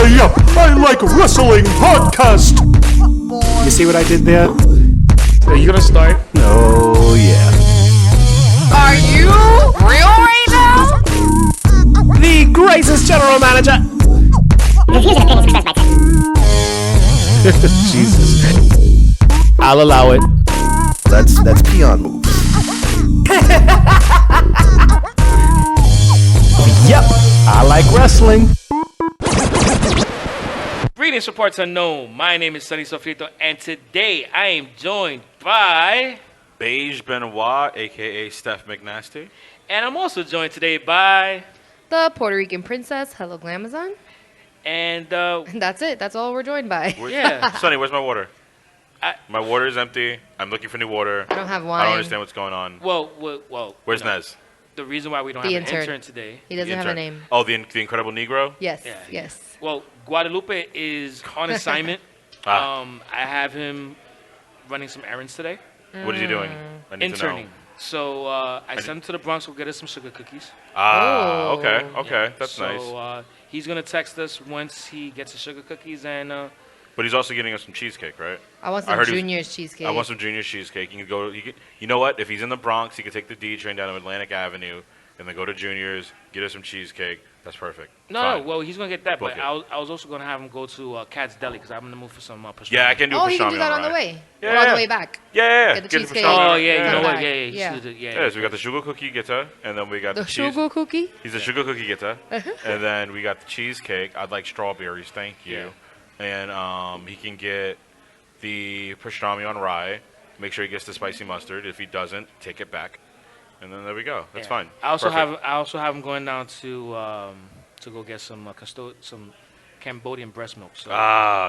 the Yep, I Like Wrestling podcast. You see what I did there? Are you gonna start? Oh, yeah. Are you real right now? The greatest general manager. Jesus. I'll allow it. That's peon moves. Yep, I like wrestling. Greetings, reports unknown. My name is Sonny Sofrito, and today I am joined by... Beige Benoit, a.k.a. Steph McNasty. And I'm also joined today by... The Puerto Rican princess, Hello Glamazon. And, That's it. That's all we're joined by. yeah. Sonny, where's my water? My water is empty. I'm looking for new water. I don't have wine. I don't understand what's going on. Well, Where's you know, Nez? The reason why we don't The have an intern. intern today... He doesn't The have a intern. name. Oh, the Incredible Negro? Yes, Yeah. yes. Well, Guadalupe is on assignment. Ah. I have him running some errands today. What is he doing? I need to know. Interning. So I sent him to the Bronx to get us some sugar cookies. Ah, Oh. okay. Yeah. That's nice. So he's going to text us once he gets the sugar cookies. And But he's also getting us some cheesecake, right? I want I some heard he was- Junior's cheesecake. I want some Junior's cheesecake. You can go. You know what? If he's in the Bronx, he can take the D train down to Atlantic Avenue, and then go to Junior's, get us some cheesecake. That's perfect. no, Fine. well, he's going to get that. Book But it. I was also going to have him go to Cat's Deli because I'm in the mood for some pastrami. Yeah, I can do Oh, he can pastrami do that on the rye. way. Yeah, Or on yeah. the way back. Yeah. Get the Get cheesecake. pastrami Oh, rye. yeah, you know Come what? back. Yeah. Yeah, so we got the sugar cookie getter, and then we got The cheese. sugar cookie? He's a sugar cookie getter, and then we got the cheesecake. I'd like strawberries, thank you. And he can get the pastrami on rye. Make sure he gets the spicy mustard. If he doesn't, take it back. And then there we go. That's fine. I also Perfect. have him going down to go get some Cambodian breast milk. So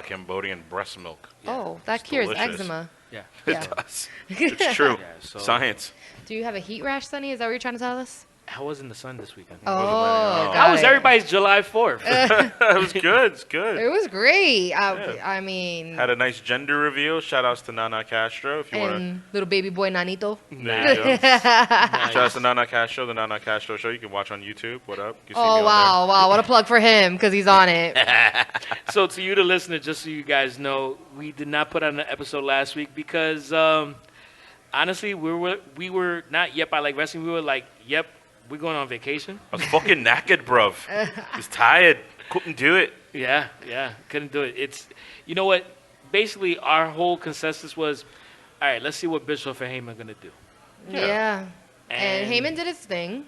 Cambodian breast milk. Oh, that It's cures delicious. eczema. yeah. Yeah. It does. It's true. Yeah, so- Science. Do you have a heat rash, Sonny? Is that what you're trying to tell us? I was in the sun this weekend. Oh, got How was it. everybody's July 4th? It was good. It's good. It was great. Yeah. I mean, Had a nice gender reveal. Shout outs to Nana Castro if you want to. and little baby boy Nanito. There you go. Shout outs to Nana Castro, the Nana Castro show. You can watch on YouTube. What up? You can see me Oh, on wow. What a plug for him because he's on it. So to you, the listener, just so you guys know, we did not put out an episode last week because honestly, we were not Yep, I Like Wrestling. We were like, yep, we're going on vacation. I was fucking knackered, bruv. Was tired. Couldn't do it. Yeah, couldn't do it. It's, you know what? Basically, our whole consensus was, all right, let's see what Bischoff and Heyman are gonna do. Yeah. And And Heyman did his thing.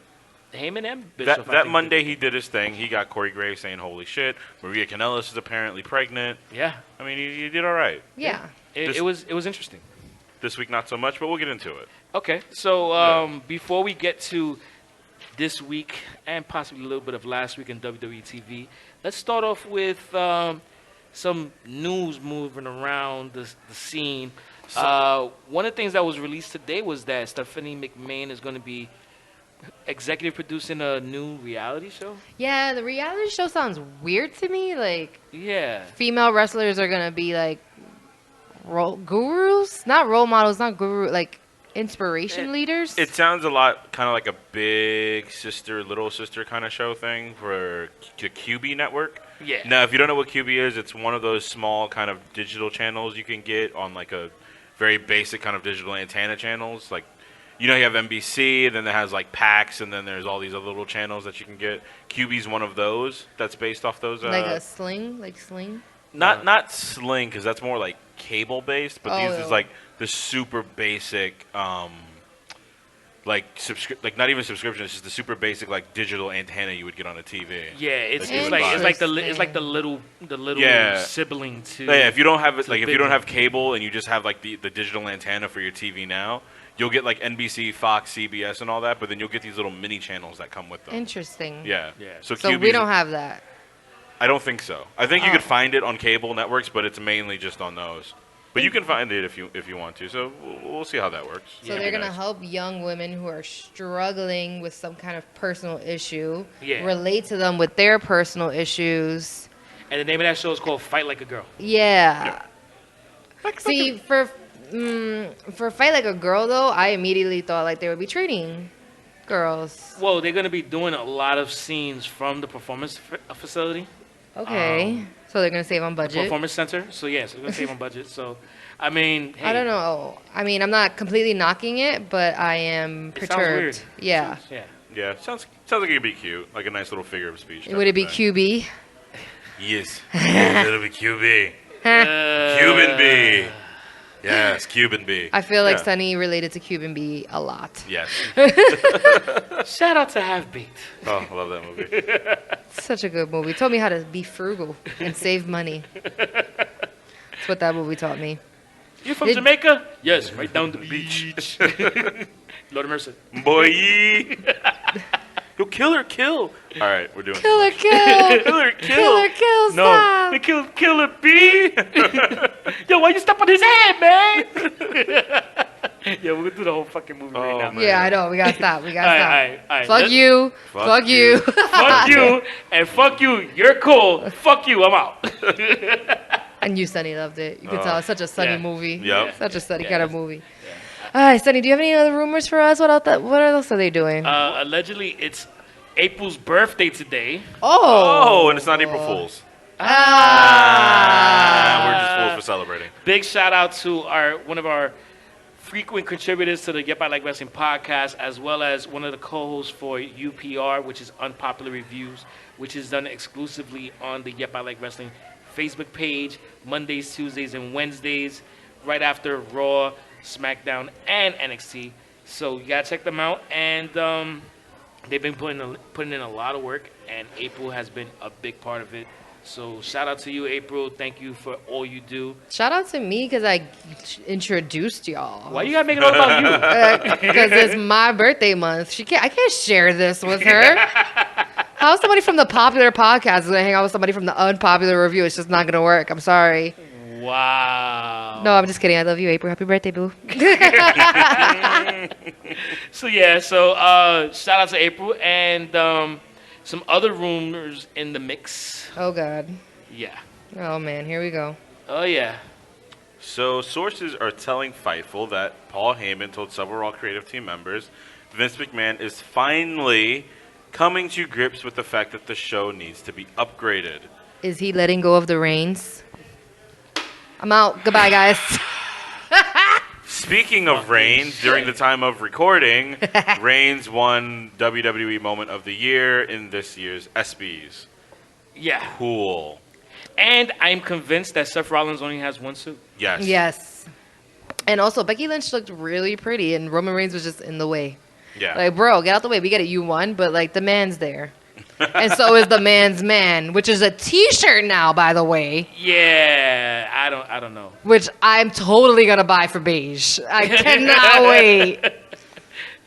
Heyman and Bischoff. I That think, Monday did- he did his thing. He got Corey Graves saying, holy shit. Maria Kanellis is apparently pregnant. Yeah, I mean, he did all right. Yeah. it was interesting. This week, not so much, but we'll get into it. Okay, so before we get to this week and possibly a little bit of last week in WWE TV, let's start off with some news moving around the scene. One of the things that was released today was that Stephanie McMahon is going to be executive producing a new reality show. Yeah, the reality show sounds weird to me. Like, Yeah. female wrestlers are going to be like gurus? Not role models, not guru, like inspiration leaders. It sounds a lot kind of like a big sister, little sister kind of show thing for the QB network. Yeah. Now, if you don't know what QB is, it's one of those small kind of digital channels you can get on like a very basic kind of digital antenna channels. Like, you know, you have NBC, and then it has like PAX, and then there's all these other little channels that you can get. QB's one of those that's based off those. like a sling? Like sling? Not Sling, because that's more like cable based, but these Oh. is like the super basic, like not even subscription. It's just the super basic like digital antenna you would get on a TV. Yeah, it's That's like Interesting. the little Yeah. sibling to. Yeah, if you don't have it, to like the if you big don't one. have cable and you just have like the digital antenna for your TV now, you'll get like NBC, Fox, CBS, and all that. But then you'll get these little mini channels that come with them. Interesting. Yeah. Yeah. So QB's we don't have that. I don't think so. I think you Oh. could find it on cable networks, but it's mainly just on those. But you can find it if you want to. So we'll see how that works. So Yeah. they're going to Nice. help young women who are struggling with some kind of personal issue Yeah. relate to them with their personal issues. And the name of that show is called Fight Like a Girl. Yeah. See, for Fight Like a Girl, though, I immediately thought like they would be treating girls. Well, they're going to be doing a lot of scenes from the performance facility. Okay. So they're gonna save on budget. Performance center. So yes, they're gonna save on budget. So, I mean, hey, I don't know. I mean, I'm not completely knocking it, but I am It sounds perturbed. weird. Yeah. Yeah. Yeah, sounds like it'd be cute, like a nice little figure of speech. type Would it of be thing. QB? Yes, it'll be QB. Cuban B. Yes, Cuban B. I feel like Yeah. Sunny related to Cuban B a lot. Yes. Shout out to Half Baked. Oh, I love that movie. Such a good movie. Told me how to be frugal and save money. That's what that movie taught me. You from Did- Jamaica? Yes, right down the beach. Lord of mercy. Boy. Yo, kill or kill. All right, we're doing Killer kill. Killer kill. Killer kill. No, Stop. they killed Killer B. Yo, why you step on his head, man? Yeah, we're gonna do the whole fucking movie right now. man. Yeah, I know. We gotta stop. We gotta All stop. right, all right. Fuck Let's- you. Fuck Fuck you. you. Fuck you and fuck you. You're cool. Fuck you. I'm out. And you, Sunny, loved it. You could tell it's such a Sunny Yeah. movie. Yep. Such a Sunny Yeah, kind of that's- movie. All right, Sunny, do you have any other rumors for us? What else are they doing? Allegedly, it's April's birthday today. Oh, and it's not April Fool's. We're just fools for celebrating. Big shout out to one of our frequent contributors to the Yep I Like Wrestling podcast, as well as one of the co-hosts for UPR, which is Unpopular Reviews, which is done exclusively on the Yep I Like Wrestling Facebook page, Mondays, Tuesdays, and Wednesdays, right after Raw, SmackDown, and NXT. So you gotta check them out, and they've been putting in a lot of work, and April has been a big part of it. So shout out to you, April. Thank you for all you do. Shout out to me because I introduced y'all. Why you gotta make it all about you? Because it's my birthday month. I can't share this with her. How is somebody from the popular podcast going to hang out with somebody from the unpopular review? It's just not going to work. I'm sorry. Wow. No, I'm just kidding. I love you, April. Happy birthday, boo. So shout out to April and some other rumors in the mix. Oh, God. Yeah. Oh, man. Here we go. Oh yeah. So sources are telling Fightful that Paul Heyman told several Raw creative team members Vince McMahon is finally coming to grips with the fact that the show needs to be upgraded. Is he letting go of the reins? I'm out. Goodbye, guys. Speaking of Reigns, during the time of recording, Reigns won WWE Moment of the Year in this year's ESPYs. Yeah. Cool. And I'm convinced that Seth Rollins only has one suit. Yes. Yes. And also, Becky Lynch looked really pretty, and Roman Reigns was just in the way. Yeah. Like, bro, get out the way. We get it. You won, but, like, the man's there. And so is the man's man, which is a T-shirt now, by the way, Yeah. I don't know. which I'm totally going to buy for beige. I cannot wait.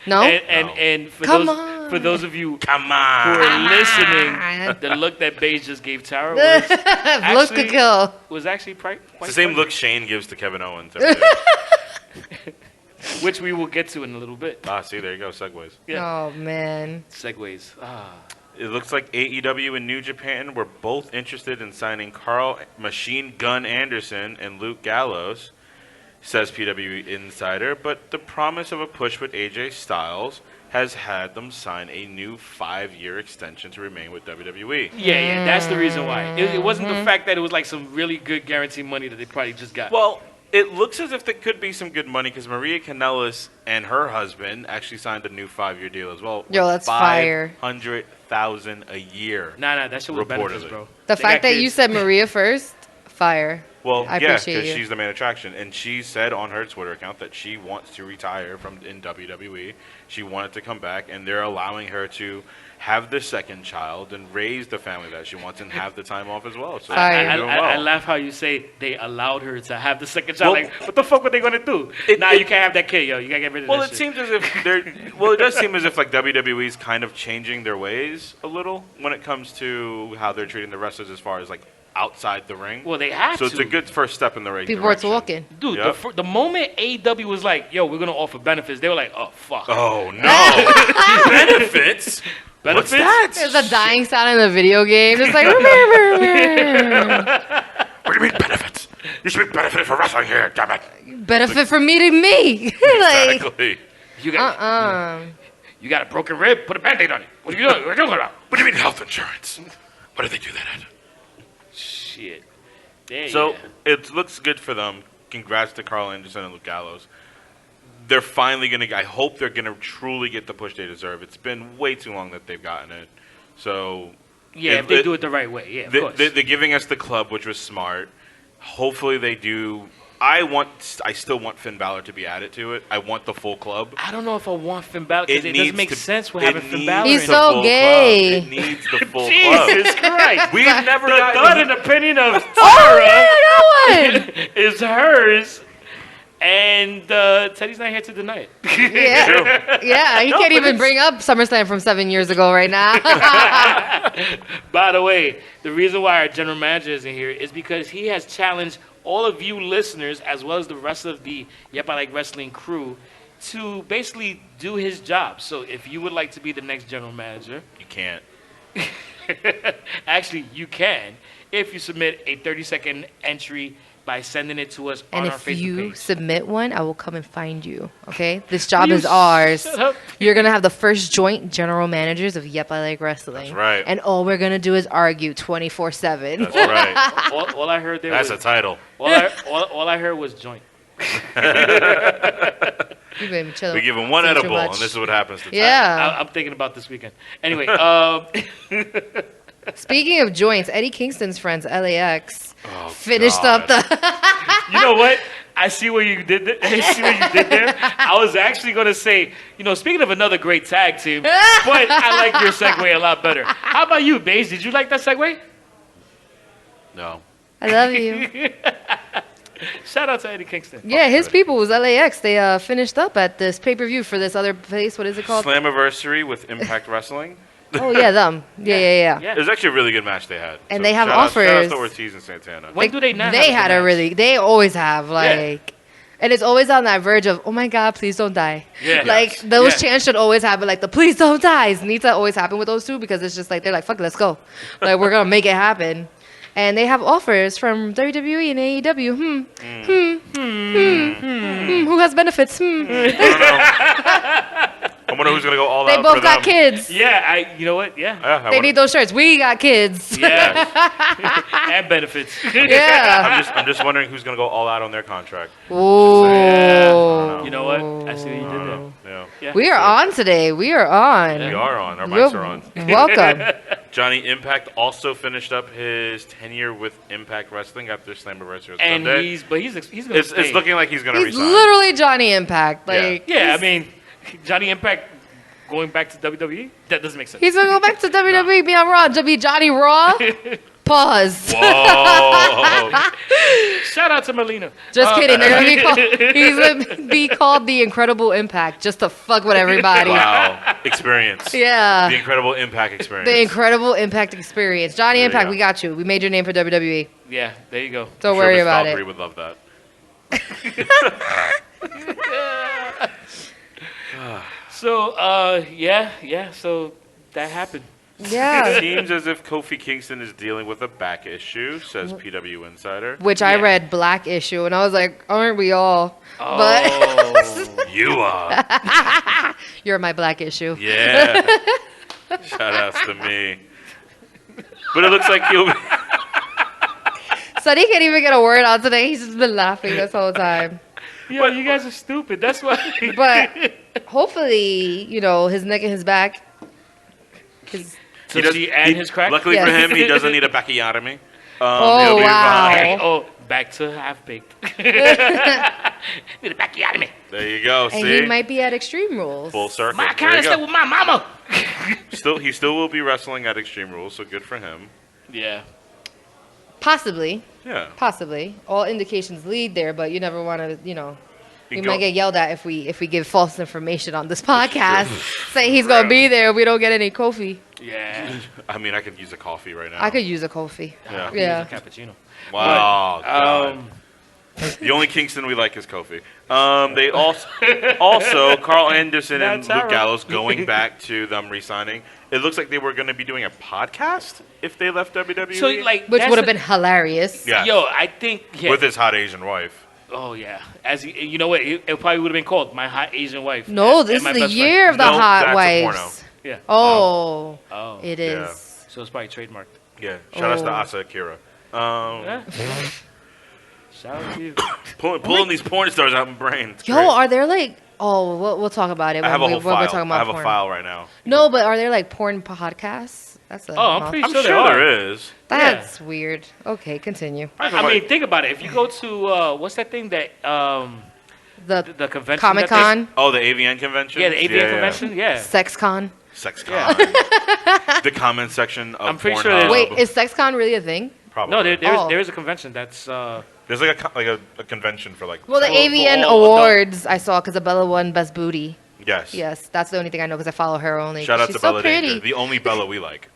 No? And Come for those of you Come who on. are listening, the look that Beige just gave Tara was Look actually- to kill. actually quite It's the same funny, look Shane gives to Kevin Owens every day. which we will get to in a little bit. See, there you go, segues. Yeah. Oh, man. Segues. It looks like AEW and New Japan were both interested in signing Carl Machine Gun Anderson and Luke Gallows, says PW Insider, but the promise of a push with AJ Styles has had them sign a new 5-year extension to remain with WWE. Yeah, that's the reason why. It wasn't the fact that it was like some really good guaranteed money that they probably just got. Well, it looks as if there could be some good money because Maria Kanellis and her husband actually signed a new 5-year deal as well. Yo, that's fire. $500,000 a year. Nah, that shit was benefits, Reportedly. bro. The They fact got that you kids. said Maria first, fire. Well, I yeah, appreciate because you. she's the main attraction, and she said on her Twitter account that she wants to retire in WWE. She wanted to come back, and they're allowing her to have the second child and raise the family that she wants and have the time off as well. So Fire. she's doing I well. laugh how you say they allowed her to have the second child. Well- Like, what the fuck were they gonna do? You can't have that kid, yo. You gotta get rid of Well, that it shit. seems as if they're. Well, it does seem as if like WWE's kind of changing their ways a little when it comes to how they're treating the wrestlers as far as like outside the ring. Well, they have so to. it's a good first step in the right People were direction. talking. Dude, Yep. the moment AEW was like, yo, we're gonna offer benefits, they were like, oh fuck. Oh no! Benefits. What's Benefits? that? There's a dying sound in the video game. Just like, What do you mean benefits? You should be benefited for wrestling here, damn it. benefit from meeting me. Like, Exactly. You got you got a broken rib, put a band-aid on it. What are you doing? What are you talking about? What do you mean health insurance? What do they do that at? Shit. There So you it looks good for them. Congrats to Carl Anderson and Luke Gallows. They're finally going to... I hope they're going to truly get the push they deserve. It's been way too long that they've gotten it. So... Yeah, if they do it the right way. Yeah, of course. They're giving us the club, which was smart. Hopefully they do... I still want Finn Balor to be added to it. I want the full club. I don't know if I want Finn Balor because it doesn't needs make to- sense with it having Finn needs Balor. He's in the so full gay. club. It needs the full club. Jesus Christ. We've never The thought gotten... and opinion of Oh, Tara yeah, I got one. is hers, and Teddy's not here to deny it. Yeah, yeah. He can't even bring up SummerSlam from 7 years ago right now. By the way, the reason why our general manager isn't here is because he has challenged all of you listeners, as well as the rest of the Yep, I Like Wrestling crew, to basically do his job. So if you would like to be the next general manager, You can't. actually you can, if you submit a 30-second entry by sending it to us And on our if Facebook you page. submit one, I will come and find you. Okay? This job You is ours. shut up. You're going to have the first joint general managers of Yep, I Like Wrestling. That's right. And all we're going to do is argue 24/7. That's right. all I heard there That's was a title. all I heard was joint. You made me chill. We give him one Say too edible, much. and this is what happens to Ty. Yeah. I'm thinking about this weekend. Anyway, Speaking of joints, Eddie Kingston's friends, LAX, Oh, finished God. up the... you know what? I see what you did. I see what you did there. I was actually going to say, speaking of another great tag team, but I like your segue a lot better. How about you, Baze? Did you like that segue? No. I love you. Shout out to Eddie Kingston. Yeah, his people was LAX. They finished up at this pay-per-view for this other place. What is it called? Slammiversary with Impact Wrestling. Oh, yeah, them. Yeah. Yeah. It was actually a really good match they had. And they have shout out offers. to Ortiz and Santana. When do they not They have had a a match? really... They always have, like... And it's always on that verge of, oh my God, please don't die. Yeah. Like, Yes. those Yeah. chants should always happen. Like, the please don't die needs to always happen with those two because it's just like, they're like, fuck, let's go. Like, we're going to make it happen. And they have offers from WWE and AEW. Who has benefits? I wonder who's going to go all They out both for got them. kids. Yeah, you know what? Yeah. Yeah, I They wonder- need those shirts. We got kids. Yeah. And benefits. Yeah. I'm just wondering who's going to go all out on their contract. Ooh. You know what? I see what you did there. Yeah. Yeah. We are on today. We are on. We are on. Our mics are on. Welcome. Johnny Impact also finished up his tenure with Impact Wrestling after Slammiversary on And Sunday. he's gonna It's stay. looking like he's going to He's resign. literally Johnny Impact. Yeah. Like, Yeah, I mean, Johnny Impact going back to WWE? That doesn't make sense. he's gonna go back to WWE, be on Raw, to be Johnny Raw. Pause. Whoa. Shout out to Melina. Just kidding. They're gonna be called, he's gonna be called the Incredible Impact, just to fuck with everybody. Wow. Experience. The Yeah. Incredible Impact experience. The Incredible Impact Experience. Johnny There you Impact, go. we got you. We made your name for WWE. Yeah, there you go. Don't I'm sure worry Miss about Valkyrie it. would love that. So, so that happened. Yeah. Seems as if Kofi Kingston is dealing with a back issue, says PW Insider. Which I Yeah. read Black Issue, and I was like, aren't we all? Oh. You are. You're my Black Issue. Yeah. Shout outs to me. But it looks like you'll be. Sonny can't even get a word out today. He's just been laughing this whole time. Yo, you guys are stupid. That's why. But hopefully, his neck and his back. So his crack? Luckily Yes. for him, he doesn't need a backiotomy. Oh, He'll be wow. fine. Oh, back to half baked. Need a backyard There you go. And See? he might be at Extreme Rules. Full circle. My There kind you of stuff go. with my mama. He still will be wrestling at Extreme Rules, so good for him. Yeah. Possibly. Yeah. Possibly. All indications lead there, but you never want to, He we can might go- get yelled at if we give false information on this podcast. Say he's going to be there. We don't get any Kofi. Yeah. I mean, I could use a coffee right now. I could use a Kofi. Yeah. Yeah. Cappuccino. Wow. God. The only Kingston we like is Kofi. They also Carl Anderson and That's Luke all right. Gallows going back to them re-signing. It looks like they were going to be doing a podcast if they left WWE. So, like, Which that's would have the- been hilarious. yeah, Yo, I think. Yeah. with his hot Asian wife. Oh, yeah. You know what? It probably would have been called My Hot Asian Wife. No, And this my is the best friend. year of the No, hot that's a wives. porno. Yeah. Oh, Oh. it Yeah. is. So it's probably trademarked. Yeah, shout outs to Oh. Asa Akira. Yeah. Shout out to you. Pulling these porn stars out of my brain. It's Yo, great. are there like? Oh, we'll talk about it. I have a whole when we're file. talking I about have a porn. file right now. No, but are there like porn podcasts? That's a. Oh, I'm pretty I'm sure, sure there are. there is. That's weird. Okay, continue. I mean, think about it. If you go to what's that thing that the convention? Comic that Con, Oh, the AVN convention? Yeah, the AVN convention. Yeah. Sex Con. Sex Con. The comment section of I'm pretty Pornhub. sure there's- Wait, is Sex Con really a thing? Probably. No, Oh. there is a convention that's. There's like a convention for like. Well, the For AVN all Awards I saw because Bella won Best Booty. Yes. Yes, that's the only thing I know because I follow her only. Shout out She's to so Bella pretty. Danger, the only Bella we like.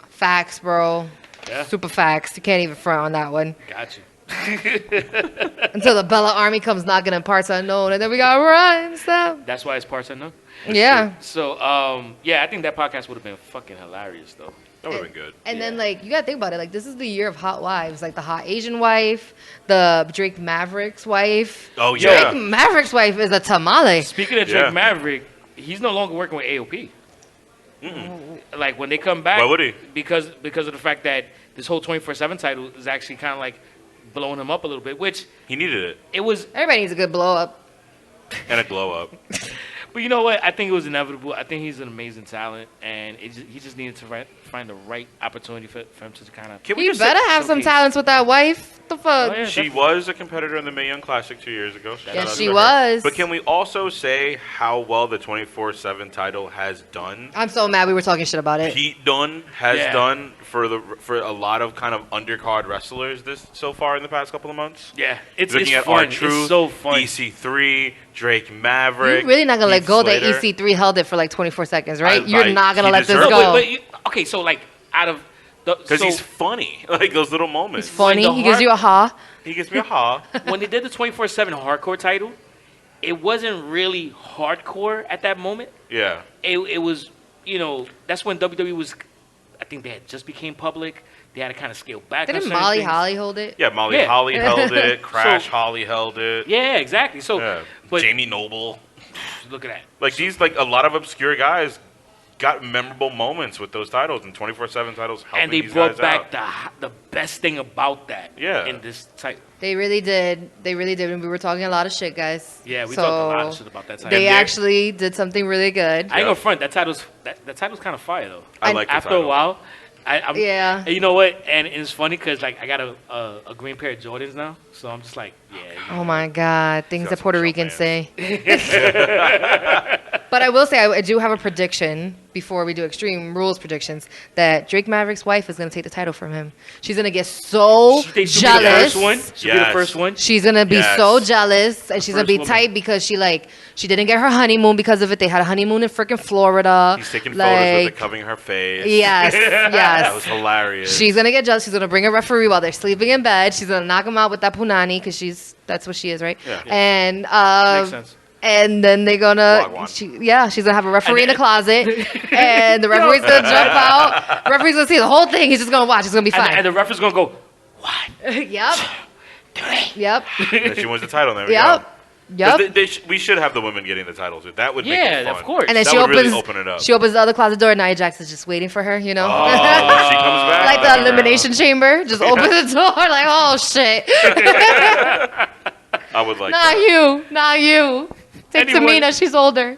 Facts, bro. Yeah. Super facts. You can't even front on that one. Got you. Until the Bella Army comes knocking in parts unknown, and then we got run stuff. That's why it's parts unknown. Yeah. So, yeah, I think that podcast would have been fucking hilarious, though. That would have been good. And then, like, you gotta think about it. Like, this is the year of hot wives. Like, the hot Asian wife, the Drake Maverick's wife. Oh, yeah. Drake Maverick's wife is a tamale. Speaking of Drake Yeah. Maverick, he's no longer working with AOP. Like, when they come back. Why would he? Because of the fact that this whole 24/7 title is actually kind of like blowing him up a little bit, which He needed it. it was. Everybody needs a good blow up. And a glow up. But you know what? I think it was inevitable. I think he's an amazing talent, and he just needed to find the right opportunity for him to kind of. Can we He just better say, have some showcase- talents with that wife. The fuck? Oh, yeah. she was a competitor in the Mae Young Classic 2 years ago. Shout out Yes, to she her. was. But can we also say how well the 24/7 title has done? I'm so mad we were talking shit about it. Pete Dunne has Yeah. done for a lot of kind of undercard wrestlers this so far in the past couple of months. Yeah, it's Looking at fun. R-Truth, It's so fun. EC3, Drake Maverick. You're really not gonna let Heath go that Slater. EC3 held it for like 24 seconds, right? I- You're I- not gonna he let this deserved it. go. Okay, so like out of the Because so he's funny, like those little moments. Funny. the He gives heart- you a ha. He gives me a ha. when they did the 24/7 hardcore title, it wasn't really hardcore at that moment. Yeah. It was, you know, that's when WWE was. I think they had just became public. They had to kind of scale back. on Didn't certain Molly things. Holly hold it? Yeah, Molly Yeah. Holly held it. Crash So- Holly held it. Yeah, exactly. So, Yeah. but Jamie Noble. look at that. Like these, like a lot of obscure guys got memorable moments with those titles, and 24/7 titles helping And they these brought guys back out. the best thing about that. Yeah. In this title. They really did. They really did. And we were talking a lot of shit, guys. Yeah, we So talked a lot of shit about that title. They And actually did something really good. I ain't Yeah. gonna front. That title's kind of fire though. I like the After title. a while, I'm, Yeah. and you know what? And it's funny because like I got a green pair of Jordans now, so I'm just like, yeah. Oh my God, things Got that some Puerto Trump Ricans fans. say. But I will say, I do have a prediction before we do Extreme Rules predictions that Drake Maverick's wife is going to take the title from him. She's going to get so You think she'll be the jealous. first one? She'll be the Yes. first one. She's gonna be Yes. so jealous, and she's gonna first be woman. tight because she didn't get her honeymoon because of it. They had a honeymoon in freaking Florida. He's taking photos with like, it covering her face. Yes, That was yes. hilarious. She's gonna get jealous. She's gonna bring a referee while they're sleeping in bed. She's gonna knock him out with that punani because that's what she is, right? Yeah. And Makes sense. and then they're gonna, Wagwan. she's gonna have a referee in the closet, and the referee's gonna jump out. The referee's gonna see the whole thing. He's just gonna watch. It's gonna be And, fine. and the ref is gonna go, Yep. Yep. And then she wins the title. And there we Yep. go. Yep. We should have the women getting the titles. That would make it yeah, fun. of course. And then That she would opens, really open it up. she opens the other closet door, and Nia Jax is just waiting for her, you know? Oh, she comes back. Like the elimination chamber, just open the door, like, oh shit. I would like Not that. you, not you. Take Anyone- Tamina, she's older.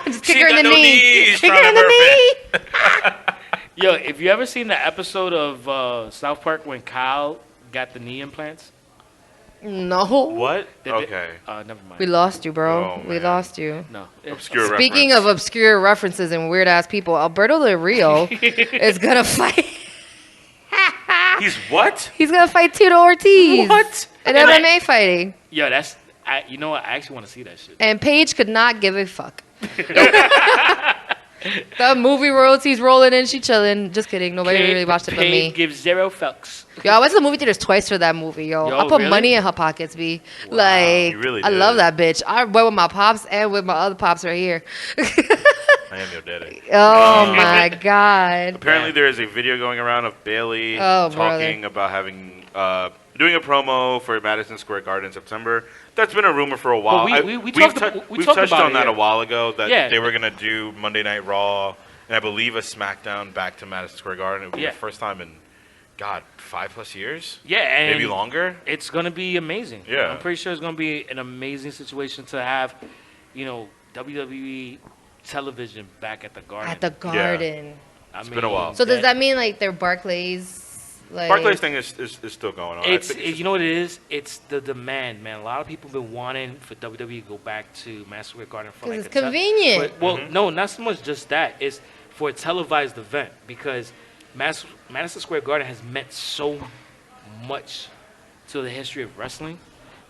Just kick She her in got the no knee. knees, Kick trying her in to the burp knee. Yo, if you ever seen the episode of South Park when Kyle got the knee implants? No. What? Did they- Okay. Never mind. We lost you, bro. Oh, We man. lost you. No. Obscure Speaking reference. of obscure references and weird ass people, Alberto Del Rio is gonna fight. He's what? He's gonna fight Tito Ortiz. What? In And I- MMA fighting. Yo, you know what? I actually want to see that shit. And Paige could not give a fuck. The movie royalties rolling in, she chilling. Just kidding. Nobody really watched it but Paige me. gives 0 fucks. Yo, I went to the movie theaters twice for that movie, yo. Yo, I put really? money in her pockets, B. Like, you really I did. love that bitch. I went with my pops and with my other pops right here. I am your daddy. Oh my god. Apparently, there is a video going around of Bailey Oh, talking about having doing a promo for Madison Square Garden in September. That's been a rumor for a while. Well, we talked we've talked touched about on it, that yeah. a while ago. That Yeah. they were gonna do Monday Night Raw and I believe a SmackDown back to Madison Square Garden. It would be Yeah. the first time in God, 5+ years? Yeah, and Maybe longer? It's gonna be amazing. Yeah. I'm pretty sure it's gonna be an amazing situation to have, WWE television back at the Garden. At the Garden. It's been a while. So does that mean like their Barclays? Like, Barclays thing is still going on. It's you know what it is? It's the demand, man. A lot of people have been wanting for WWE to go back to Madison Square Garden for like it's convenient. No, not so much just that. It's for a televised event because Madison Square Garden has meant so much to the history of wrestling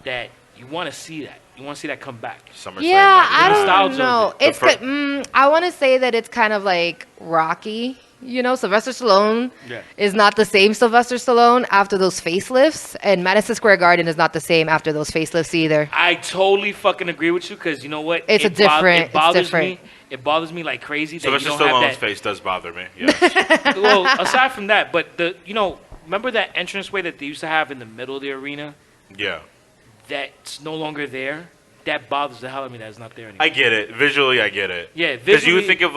that you want to see that. You want to see that come back. SummerSlam. Yeah, I don't Nostalgia. know. It's good. I want to say that it's kind of like Rocky. Sylvester Stallone is not the same Sylvester Stallone after those facelifts, and Madison Square Garden is not the same after those facelifts either. I totally fucking agree with you because you know what? It bothers me. It bothers me like crazy. Sylvester Stallone's face does bother me. Yes. Well, aside from that, but remember that entranceway that they used to have in the middle of the arena? Yeah. That's no longer there. That bothers the hell out of me. That it's not there anymore. I get it. Visually, I get it. Yeah, because you think of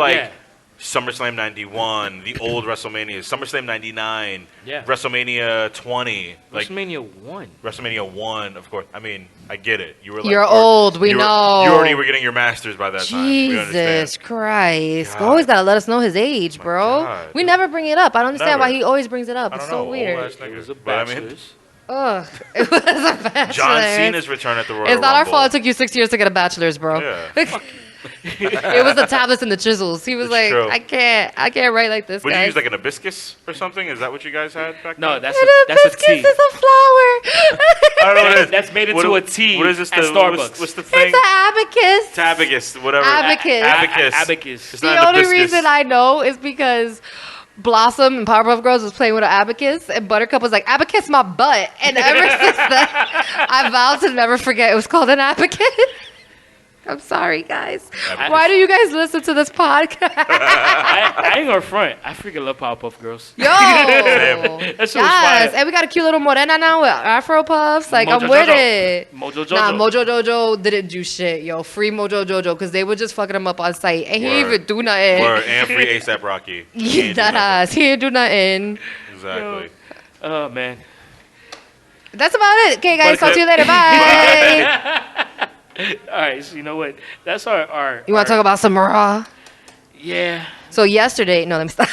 SummerSlam 91, the old WrestleMania, SummerSlam 99, WrestleMania 20, WrestleMania 1. WrestleMania 1, of course. I mean, I get it. You're old. We know. You already were getting your masters by that time. Jesus Christ! Always gotta let us know his age, bro. God. We never bring it up. I don't understand why he always brings it up. It's so weird. It was a bachelor's. Ugh, it was a bachelor's. John Cena's return at the Royal Rumble. It's not our fault. It took you 6 years to get a bachelor's, bro. Yeah. It was the tablets and the chisels. He was true. I can't write like this. Would guys. you use like an hibiscus or something? Is that what you guys had back No, then? that's An a hibiscus tea. is a flower. I don't know what it is. That's made into a tea What is this? at Starbucks. What's the thing? It's an abacus. It's abacus, whatever. Abacus. Abacus. It's The not an only hibiscus. reason I know is because Blossom and Powerpuff Girls was playing with an abacus, and Buttercup was like, "Abacus my butt," and ever since then, I vowed to never forget it was called an abacus. I'm sorry, guys. Why do you guys listen to this podcast? I ain't gonna front. I freaking love Powerpuff Girls. Yo, That shit was fire. and we got a cute little morena now with Afro puffs. Like, Mojo I'm with Jojo. it. Mojo Jojo. Nah, Mojo Jojo didn't do shit, yo. Free Mojo Jojo, because they were just fucking him up on site. And he didn't even do nothing. Word. And free ASAP Rocky. Yeah, that ass. He didn't do nothing. Exactly. Oh, man. That's about it. Okay, guys. Talk to you later. Bye. All right, so you know what? That's our You want to talk about some Raw? Yeah. So yesterday, no, let me stop.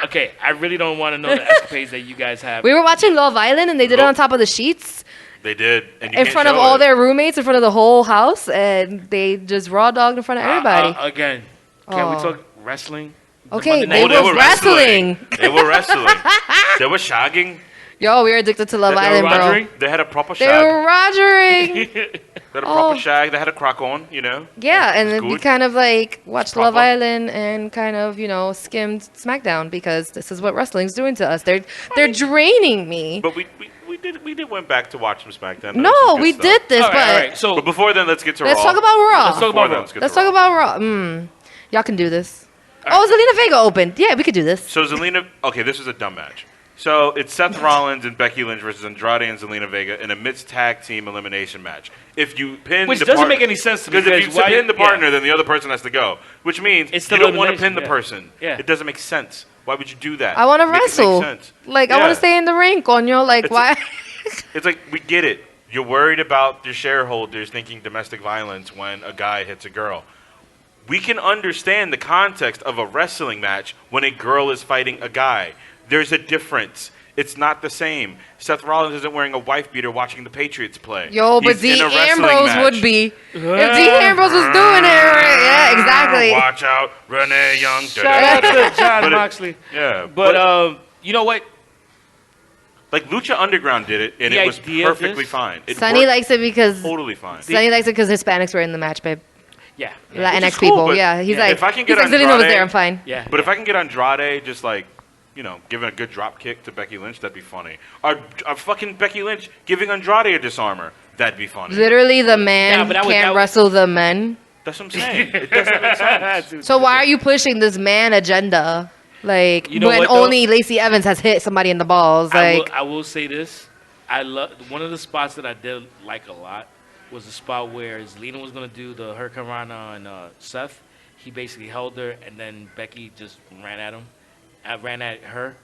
Okay, I really don't want to know the escapades that you guys have. We were watching Love Island, and they did it on top of the sheets They did. And you in can't front of show all it. their roommates, in front of the whole house, and they just raw dogged in front of everybody. Again, can we Oh. talk wrestling? The Okay, Monday they Night were Wars? wrestling. They were wrestling. They were shagging. Yo, we were addicted to Love They were Island, bro. rogering? They had a proper They shag. were rogering. They had a proper Oh. shag. They had a crack on, you know. Yeah, and It's then we good. kind of like watched Proper. Love Island and kind of, skimmed SmackDown because this is what wrestling's doing to us. They're draining me. But we did went back to watch some SmackDown. There was No, some good we stuff. did this, All right, all but right. So But before then, let's get to let's Raw. talk about Raw. Let's talk Before about then, Raw. let's get Let's to talk Raw. about Raw. Y'all can do this. Oh, Zelina Vega opened. Yeah, we could do this. So Zelina, okay, this is a dumb match. So it's Seth Rollins and Becky Lynch versus Andrade and Zelina Vega in a mixed tag team elimination match. If you pin Which the doesn't make any sense to me, because if because you why- pin the yeah. partner, then the other person has to go. Which means It's you still don't want to pin elimination, the yeah. person. Yeah. It doesn't make sense. Why would you do that? I want to Make it make wrestle. sense. Like, I Yeah. want to stay in the ring, coño. Like, It's why? It's like, we get it. You're worried about your shareholders thinking domestic violence when a guy hits a girl. We can understand the context of a wrestling match when a girl is fighting a guy. There's a difference. It's not the same. Seth Rollins isn't wearing a wife beater watching the Patriots play. Yo, but He's in Dean a wrestling Ambrose match. would be. If Dean Ambrose was doing it, right? Yeah, exactly. Watch out, Renee Young. shout out to John But it- Moxley. Yeah, But you know what? like Lucha Underground did it, and The it was idea of perfectly this- fine. It Sonny worked likes it because totally fine. Sonny likes it because Hispanics were in the match, babe. Yeah. Latinx Which is cool, people. but- Yeah, he's Yeah. like, If I can he's get like, Zelina was Andrade- there. I'm fine. Yeah. But if I can get Andrade just like, giving a good drop kick to Becky Lynch, that'd be funny. Or fucking Becky Lynch giving Andrade a disarmer, that'd be funny. Literally, the man Yeah, but that can't would- wrestle the men. That's what I'm saying. It doesn't make sense. So why are you pushing this man agenda? Like, You know when what, though? only Lacey Evans has hit somebody in the balls. Like, I will say this. I love one of the spots that I did like a lot was the spot where Zelina was gonna do the Hurricane Rana on Seth. He basically held her, and then Becky just ran at him. I ran at her,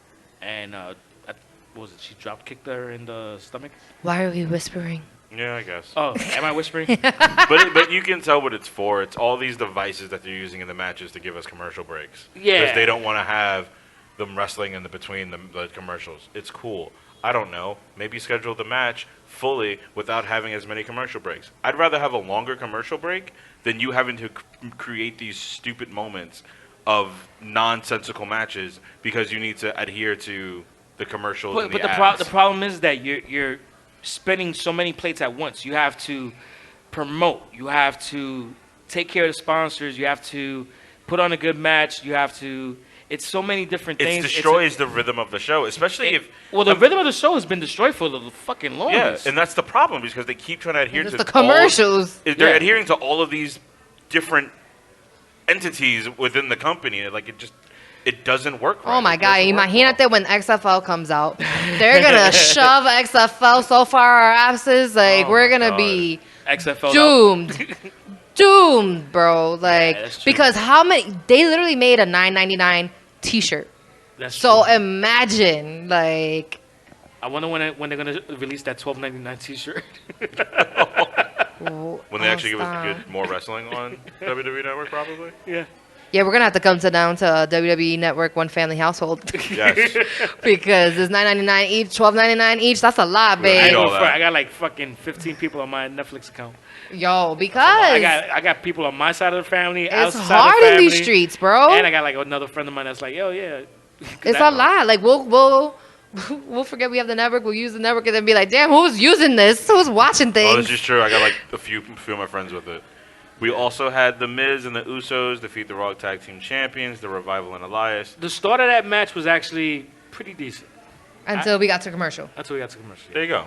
and what was it? She drop kicked her in the stomach. Why are we whispering? Yeah, I guess. Oh, am I whispering? But you can tell what it's for. It's all these devices that they're using in the matches to give us commercial breaks. Yeah. Because they don't want to have them wrestling in between the commercials. It's cool. I don't know. Maybe schedule the match fully without having as many commercial breaks. I'd rather have a longer commercial break than you having to create these stupid moments of nonsensical matches because you need to adhere to the commercials and the ads. The problem is that you're spinning so many plates at once. You have to promote. You have to take care of the sponsors. You have to put on a good match. You have to. It's so many different things. It destroys the rhythm of the show, especially if. Well, the rhythm of the show has been destroyed for the fucking longest. Yeah, and that's the problem because they keep trying to adhere to the commercials. They're adhering to all of these different entities within the company. Like it doesn't work right. Oh my God! Imagínate when XFL comes out, they're gonna shove XFL so far our asses. Like we're gonna be XFL doomed, doomed, bro. Like that's true. because how many? They literally made a $9.99 T-shirt. That's So true. imagine, like, I wonder when they're gonna release that $12.99 T-shirt. When they actually give us stop. good more wrestling on WWE Network, probably. Yeah. Yeah, we're gonna have to come down to WWE Network One Family Household Yes. because it's $9.99 each, $12.99 each. That's a lot, I babe. know that. I got like fucking 15 people on my Netflix account. Yo, because I got people on my side of the family. it's outside hard of the in these family, streets, bro. And I got like another friend of mine that's like, yo, yeah. It's a lot. Like we'll forget we have the network. We'll use the network and then be like, damn, who's using this? Who's watching Oh, things? this is true. I got like a few of my friends with it. We also had The Miz and the Usos defeat the Raw Tag Team Champions, The Revival and Elias. The start of that match was actually pretty decent Until we got to commercial. until we got to commercial. There you go.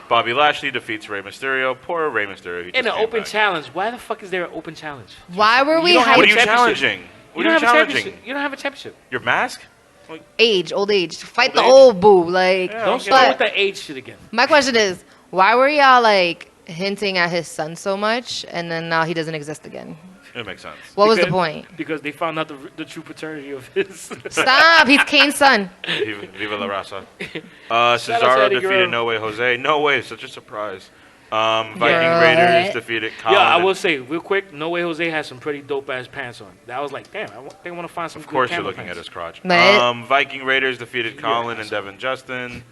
Bobby Lashley defeats Rey Mysterio. Poor Rey Mysterio. He In just an came open back. challenge. Why the fuck is there an open challenge? Why were we don't have What are hyped? you challenging? What You are don't you have a challenging? championship. You don't have a championship. Your mask? Old age. Fight Old the age? old boo. Like, Yeah, Don't okay. start with the age shit again. my question is, why were y'all like hinting at his son so much, and then now he doesn't exist again? It makes sense. What was the Because- point? Because they found out the true paternity of his. Stop. He's Kane's son. Viva la raza. out to Cesaro Eddie defeated Guerrero. No Way Jose. No way. Such a surprise. Viking Yeah. Raiders defeated Colin. Yeah, I and- will say real quick. No Way Jose has some pretty dope ass pants on. That was like, damn. They want to find some. Of course good you're camera looking at pants. his crotch. But- Viking Raiders defeated Colin and Devin Justin.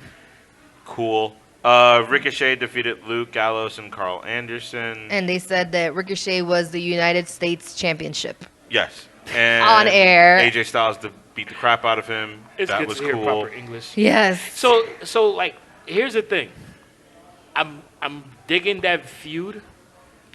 Cool. Ricochet defeated Luke Gallows and Carl Anderson. And they said that Ricochet was the United States Championship. Yes. And On air. AJ Styles beat the crap out of him. It's that good was to hear cool. proper English. Yes. So like, here's the thing. I'm digging that feud.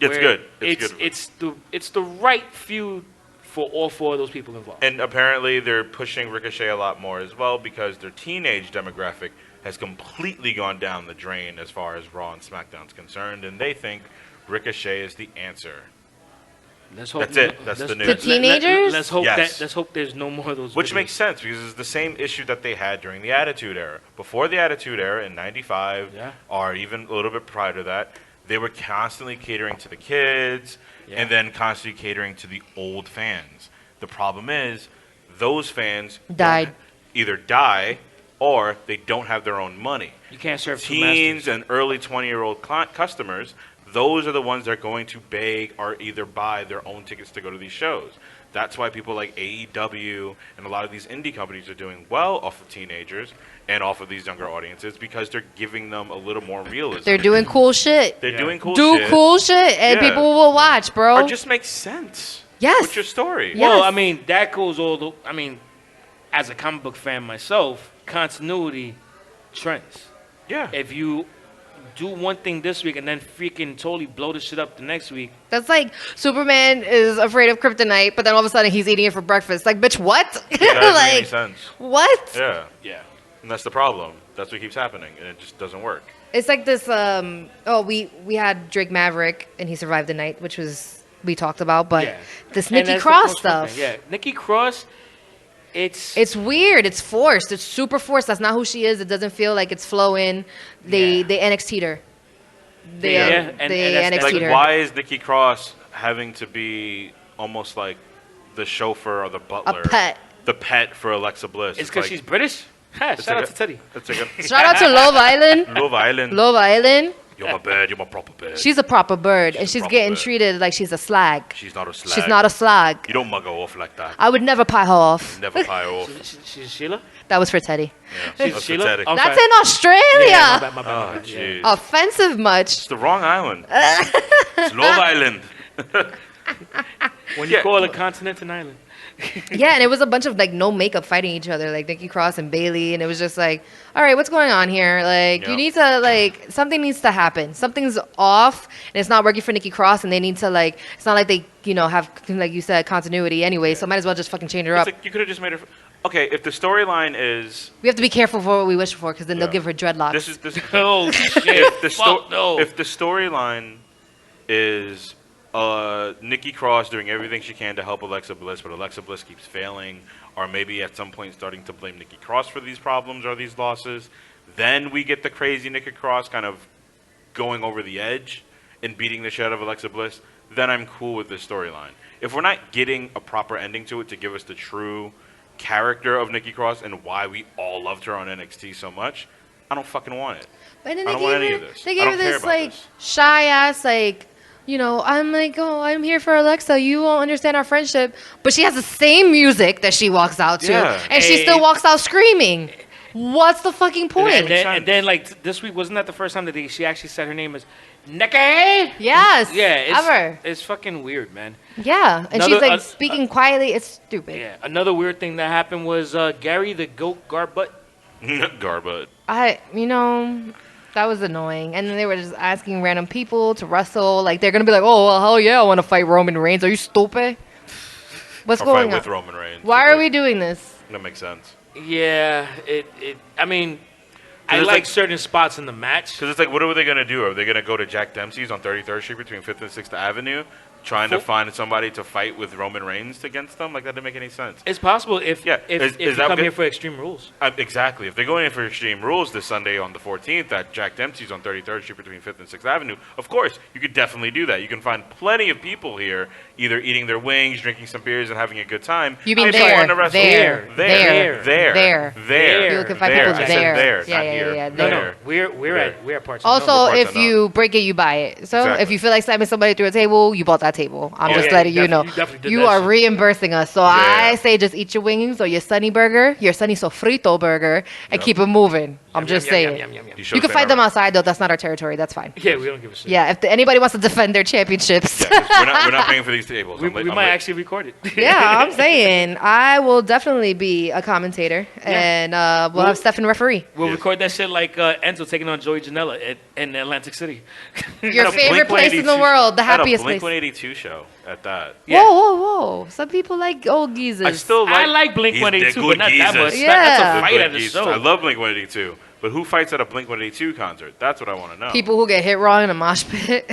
It's where good. It's good. It's the right feud for all four of those people involved. And apparently they're pushing Ricochet a lot more as well because their teenage demographic has completely gone down the drain as far as Raw and SmackDown's concerned, and they think Ricochet is the answer. Let's hope That's it. That's the news. The teenagers? Let's hope Yes. let's hope there's no more of those. Which videos. makes sense because it's the same issue that they had during the Attitude Era. Before the Attitude Era in '95, Yeah. or even a little bit prior to that, they were constantly catering to the kids and then constantly catering to the old fans. The problem is those fans Died. either die or they don't have their own money. You can't serve two Teens masters. and early 20-year-old customers, those are the ones that are going to beg or either buy their own tickets to go to these shows. That's why people like AEW and a lot of these indie companies are doing well off of teenagers and off of these younger audiences because they're giving them a little more realism. They're doing cool shit. They're doing cool Do shit. cool shit, and Yeah. people will watch, bro. Or just makes sense. Yes. With your story. Yeah. Well, Yes. I mean that goes all the. I mean, as a comic book fan myself, continuity trends. Yeah. If you do one thing this week and then freaking totally blow the shit up the next week, That's like Superman is afraid of kryptonite, but then all of a sudden he's eating it for breakfast. Like, bitch, what? That doesn't make any like, sense. what? Yeah. yeah. And that's the problem. That's what keeps happening, and it just doesn't work. It's like this. We had Drake Maverick, and he survived the night, which was we talked about. But Yeah. this And Nikki that's the Cross post-war stuff, thing. Yeah, Nikki Cross. it's weird. It's forced. It's super forced. That's not who she is. It doesn't feel like it's flowing. They NXT'd her. They Yeah, and they that's- NXT'd Like, her. why is Nikki Cross having to be almost like the chauffeur or the butler? A pet. The pet for Alexa Bliss. It's because like, she's British. Ha, shout out to Teddy. That's like a Shout out to Love Island. Love Island. Love Island. You're my bird. You're my proper bird. She's a proper bird, and a she's proper getting bird. treated like she's a slag. She's not a slag. She's not a slag. You don't mug her off like that. I would never pie her off. Never pie her off. She's Sheila? That was for Teddy. Yeah, She's that's Sheila? pathetic. I'm That's sorry. in Australia. Yeah, my bad, Oh, yeah. jeez. Offensive much. It's the wrong island. It's Love Island. When you Yeah. call a continent an island. Yeah, and it was a bunch of like no makeup fighting each other, like Nikki Cross and Bailey, and it was just like, all right, what's going on here? Like, Yep. you need to like something needs to happen. Something's off, and it's not working for Nikki Cross, and they need to like. It's not like they have like you said continuity anyway, so might as well just fucking change her It's up. like you could have just made her. Okay, if the storyline is We have to be careful for what we wish for, because then they'll Yeah. give her dreadlocks. this Oh, shit. if the Fuck no. if the storyline is Nikki Cross doing everything she can to help Alexa Bliss, but Alexa Bliss keeps failing, or maybe at some point starting to blame Nikki Cross for these problems or these losses, then we get the crazy Nikki Cross kind of going over the edge and beating the shit out of Alexa Bliss, then I'm cool with this storyline. If we're not getting a proper ending to it to give us the true character of Nikki Cross and why we all loved her on NXT so much, I don't fucking want it. But then I don't want any of this. They I gave her don't care this about like this. shy ass like. I'm like, oh, I'm here for Alexa. You won't understand our friendship. But she has the same music that she walks out to. Yeah. And she Hey. still walks out screaming. What's the fucking point? And then like this week, wasn't that the first time that she actually said her name is Nikki? Yes. Yeah, Ever. it's fucking weird, man. Yeah. And Another- she's like speaking quietly. It's stupid. Yeah. Another weird thing that happened was Gary the Goat Garbutt. Garbutt. That was annoying. And then they were just asking random people to wrestle. Like, they're going to be like, oh, well, hell yeah, I want to fight Roman Reigns. Are you stupid? What's Or going fight on? with Roman Reigns. Why are we doing this? That makes sense. Yeah, I mean, I it's like like- certain spots in the match. Because it's like, what are they going to do? Are they going to go to Jack Dempsey's on 33rd Street between 5th and 6th Avenue, trying to find somebody to fight with Roman Reigns against them? Like, that didn't make any sense. It's possible if Yeah, if is you that come good? here for Extreme Rules. Exactly. If they're going in for Extreme Rules this Sunday on the 14th at Jack Dempsey's on 33rd Street between 5th and 6th Avenue, of course, you could definitely do that. You can find plenty of people here either eating their wings, drinking some beers, and having a good time. You mean Maybe there, wanting to wrestle. there, there, there. there. You can find There. people I said there. there, Yeah, not yeah, here. yeah, No, there. no, we're at parts. Also, parts if are you break it, you buy it. So Exactly. if you feel like slamming somebody through a table, you bought that table. I'm Oh, just yeah, letting you you know. definitely did You that are shit. reimbursing us. So Yeah. I say just eat your wings or your Sunny burger, your Sunny Sofrito burger, and keep it moving. I'm just saying. You You can fight them outside, though. That's not our territory. That's fine. Yeah, we don't give a shit. Yeah, if anybody wants to defend their championships. Yeah, 'cause we're not paying for these tables. we I'm might actually record it. Yeah, I'm saying I will definitely be a commentator, and we'll have Stefan referee. We'll Yes. record that shit like Enzo taking on Joey Janela in Atlantic City. Your At a favorite place in the Blink-182 world, the at a happiest place. Blink-182 show at that. Yeah. Whoa, whoa, whoa! Some people like old geezers. I still like. I like Blink They're 182, good but not that much. geezers. Yeah. That's They're a fight Good at a geezers. show. I love Blink 182, but who fights at a Blink 182 concert? That's what I want to know. people who get hit wrong in a mosh pit.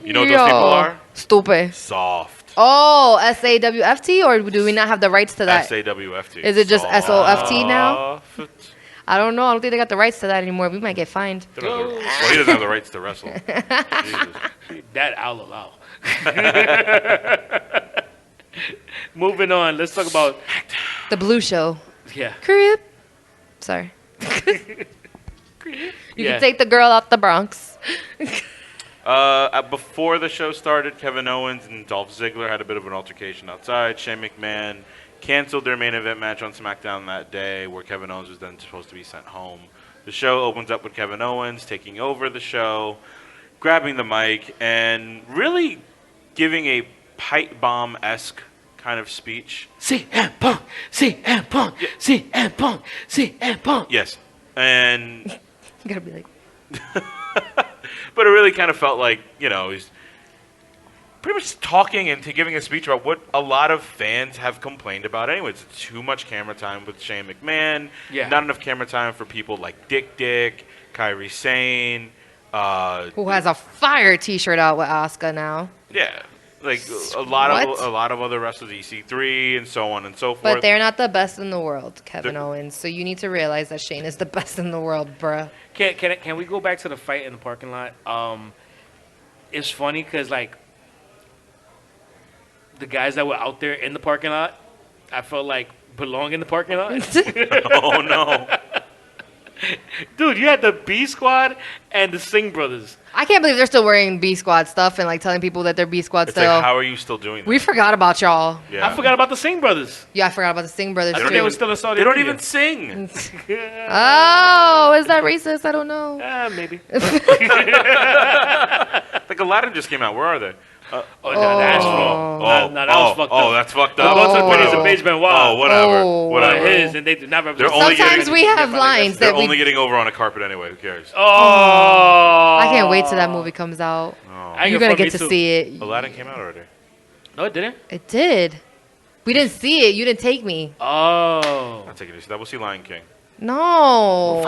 You know what those people are? Stupid. Soft. Oh, SAWFT, or do we not have the rights to that? SAWFT. Is it just SOFT now? Soft. I don't know. I don't think they got the rights to that anymore. We might get fined. They don't have the- Well, he doesn't have the rights to wrestle. Jesus. That I'll allow. Moving on, let's talk about The Blue Show. yeah. Crip. Sorry. You Yeah. can take the girl out the Bronx. Before the show started, Kevin Owens and Dolph Ziggler had a bit of an altercation outside. Shane McMahon canceled their main event match on SmackDown that day, where Kevin Owens was then supposed to be sent home. The show opens up with Kevin Owens taking over the show, grabbing the mic, and really giving a pipe bomb-esque kind of speech. CM Punk, CM Punk, CM Punk, CM Punk. Yes. And You gotta be like, but it really kind of felt like, you know, he's pretty much talking and giving a speech about what a lot of fans have complained about anyway. It's too much camera time with Shane McMahon. Yeah. Not enough camera time for people like Dick, Kairi Sane. who has a fire T-shirt out with Asuka now? Yeah. Like a lot What? of other wrestlers, EC3 and so on and so forth. But they're not the best in the world, Kevin They're- Owens. So you need to realize that Shane is the best in the world, bruh. Can we go back to the fight in the parking lot? It's funny because like the guys that were out there in the parking lot, I felt like belong in the parking lot? Oh no. Dude, you had the B Squad and the Singh brothers. I can't believe they're still wearing B Squad stuff and like telling people that they're B Squad It's still. like, how are you still doing that? We forgot about y'all. Yeah. I forgot about the Singh brothers. Yeah, I forgot about the Singh brothers I too. think they were still in Saudi They don't Arabia. even sing. Oh, is that racist? I don't know. Maybe. Like Aladdin just came out. Where are they? Oh, no, that's wrong. That was fucked up. Oh, that's fucked up. The Bloods and Pennies Oh. of Page been wild. Oh, whatever. Oh. Whatever. His, and they did not represent. They're only Sometimes getting- we have lines They're that we. only getting over on a carpet anyway. Who cares? Oh. I can't wait till that movie comes out. I You're get gonna from me get to too. see it. Aladdin came out already. No, it didn't. It did. We didn't see it. You didn't take me. Oh. I'll take it easy. We'll see Lion King. No.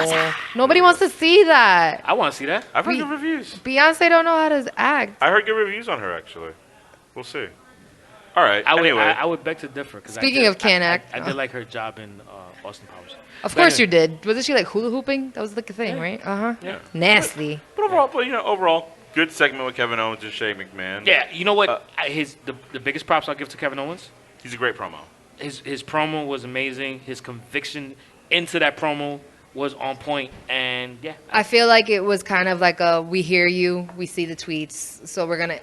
Nobody wants to see that. I want to see that. I've heard We- good reviews. Beyonce don't know how to act. I heard good reviews on her actually. We'll see. All right. Anyway, I would beg to differ. Speaking of can't act, I did like her job in Austin Powers. Of But course you anyway. did. Wasn't she like hula hooping? That was like a thing, right? Yeah. Nasty. but overall, good segment with Kevin Owens and Shane McMahon. Yeah, you know what? The biggest props I'll give to Kevin Owens. He's a great promo. His promo was amazing. His conviction into that promo was on point, and yeah, I feel like it was kind of like a we hear you, we see the tweets, so we're gonna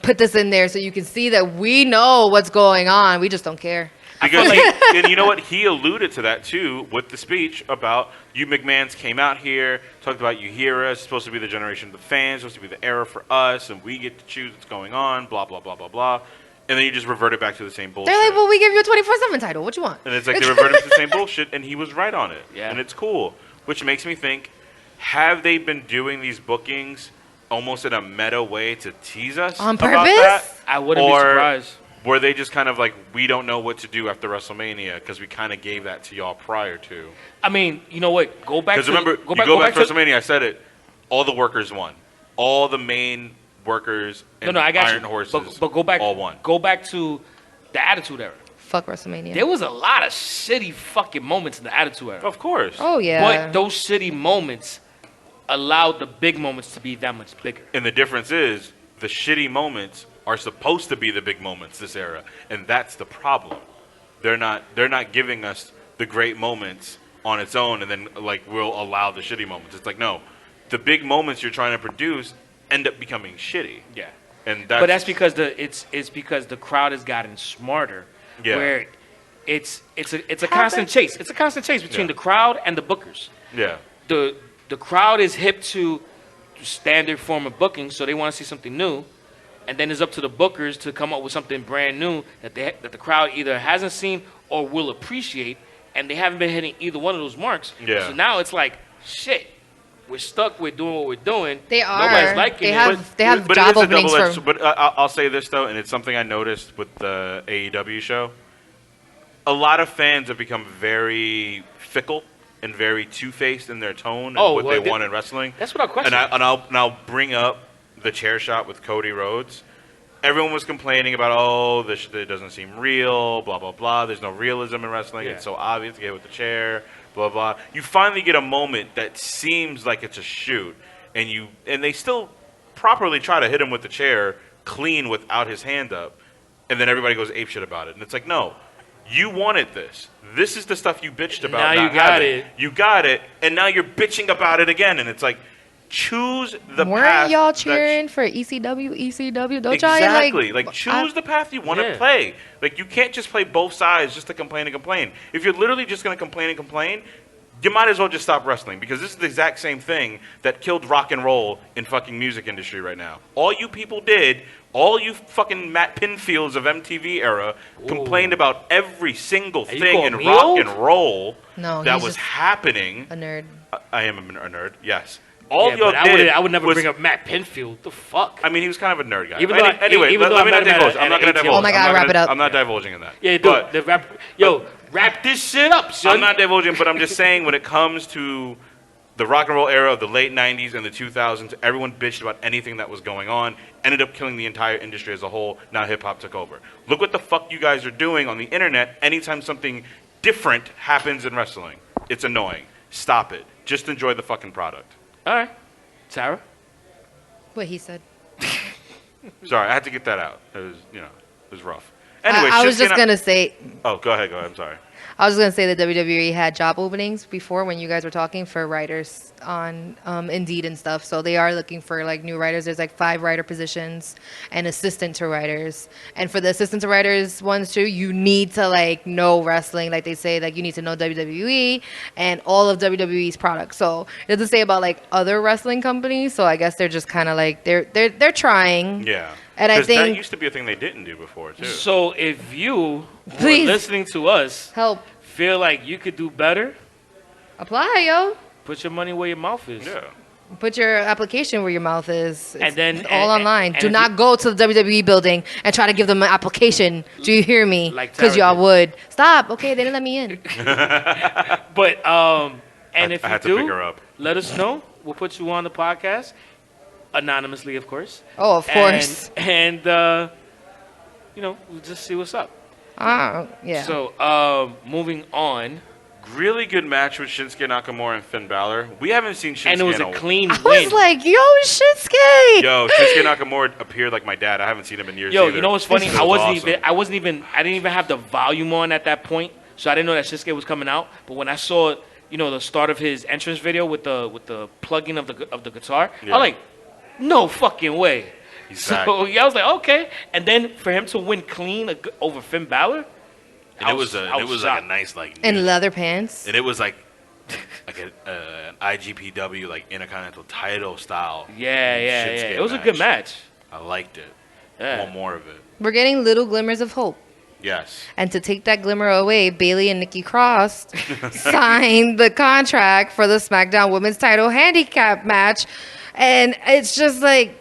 put this in there so you can see that we know what's going on. We just don't care. Because and you know what? He alluded to that too with the speech about you McMahons came out here, talked about you hear us, it's supposed to be the generation of the fans, supposed to be the era for us, and we get to choose what's going on, blah, blah, blah, blah, blah. And then you just reverted back to the same bullshit. They're like, well, we give you a 24/7 title. What you want? And it's like they reverted to the same bullshit, and he was right on it. Yeah. And it's cool. Which makes me think, have they been doing these bookings almost in a meta way to tease us On about purpose? that? I wouldn't be Or surprised. were they just kind of like, we don't know what to do after WrestleMania because we kind of gave that to y'all prior to? I mean, you know what? Go back. Because to remember, go go back to to WrestleMania, I said it, all the workers won. All the main workers and no, I got Iron you. Horses But go back. all won. Go back to the Attitude Era. Fuck WrestleMania. There was a lot of shitty fucking moments in the Attitude Era. Of course. Oh yeah. But those shitty moments allowed the big moments to be that much bigger. And the difference is, the shitty moments are supposed to be the big moments this era, and that's the problem. They're not giving us the great moments on its own, and then like we'll allow the shitty moments. It's like no, the big moments you're trying to produce end up becoming shitty. Yeah. And That's because it's because the crowd has gotten smarter. Yeah. Where it's a constant chase. It's a constant chase between Yeah. the crowd and the bookers. yeah. The crowd is hip to standard form of booking, so they want to see something new, and then it's up to the bookers to come up with something brand new that the crowd either hasn't seen or will appreciate, and they haven't been hitting either one of those marks. Yeah. So now it's like, shit, we're stuck with doing what we're doing. They are. Nobody's liking They it. have- they have but job it is a openings double-edged. for- But I'll say this though, and it's something I noticed with the AEW show. A lot of fans have become very fickle and very two-faced in their tone and Oh, what well, they want in wrestling. That's what I'll question. And I'll bring up the chair shot with Cody Rhodes. Everyone was complaining about, oh, this it doesn't seem real, blah, blah, blah. There's no realism in wrestling. Yeah. It's so obvious to get with the chair, blah, blah. You finally get a moment that seems like it's a shoot, and they still properly try to hit him with the chair clean without his hand up, and then everybody goes apeshit about it. And it's like, no, you wanted this. This is the stuff you bitched about. Now you not got having. it. You got it, and now you're bitching about it again. And it's like, choose the path. Weren't y'all that cheering for ECW? ECW? Don't Exactly. y'all Like choose the path you want to Yeah. play. Like you can't just play both sides just to complain and complain. If you're literally just going to complain and complain, you might as well just stop wrestling because this is the exact same thing that killed rock and roll in fucking music industry right now. All you people did, all you fucking Matt Pinfields of MTV era complained about every single you thing calling in me rock old? and roll No, that he's was just happening. a nerd. I am a nerd, yes. All Yeah, y'all but did I would never was- bring up Matt Pinfield. The fuck? I mean, he was kind of a nerd guy. Even though I- anyway, even though let me I not met him divulge. at I'm not going to ATL. divulge. Oh my God, I'm not wrap gonna- it up. I'm not divulging in that. Yeah, dude. But Wrap this shit up, son. I'm not divulging, but I'm just saying when it comes to the rock and roll era of the late 90s and the 2000s, everyone bitched about anything that was going on, ended up killing the entire industry as a whole. Now hip-hop took over. Look what the fuck you guys are doing on the internet anytime something different happens in wrestling. It's annoying. Stop it. Just enjoy the fucking product. All right, Sarah. What he said. Sorry, I had to get that out. It was, it was rough. Anyway, I was shit's just gonna- gonna say, Oh, go ahead. I'm sorry. I was gonna say that WWE had job openings before when you guys were talking for writers on Indeed and stuff. So they are looking for like new writers. There's like 5 writer positions and assistant to writers. And for the assistant to writers ones too, you need to like know wrestling. Like they say, like you need to know WWE and all of WWE's products. So it doesn't say about like other wrestling companies. So I guess they're just kind of like they're trying. Yeah. And I 'Cause think that used to be a thing they didn't do before too. So if you Please. were listening to us, help feel like you could do better, apply, yo. put your money where your mouth is. Yeah. Put your application where your mouth is. It's And then- all and- online. and Do if not you- go to the WWE building and try to give them an application. Do you hear me? Like Because Tara y'all did. would. Stop. Okay, they didn't let me in. But and if I you had to do, pick her up. let us know. We'll put you on the podcast anonymously, of course. Oh, of course. And we'll just see what's up. Yeah. So moving on, Really good match with Shinsuke Nakamura and Finn Balor. We haven't seen Shinsuke and it was in a clean I win. was like, yo, Shinsuke. Yo, Shinsuke Nakamura appeared like my dad. I haven't seen him in years. Yo, either. you know what's funny? It I was didn't even have the volume on at that point, so I didn't know that Shinsuke was coming out. But when I saw, the start of his entrance video with the plugging of the guitar, Yeah. I'm like, no fucking way. He's So back. yeah, I was like, okay. And then for him to win clean over Finn Balor, And it was like a shocked. nice like. In leather pants. And it was like an IGPW like Intercontinental title style. Yeah. Shinsuke It was a good match. I liked it. Yeah. Want more of it. We're getting little glimmers of hope. Yes. And to take that glimmer away, Bailey and Nikki Cross signed the contract for the SmackDown Women's Title handicap match. And it's just like,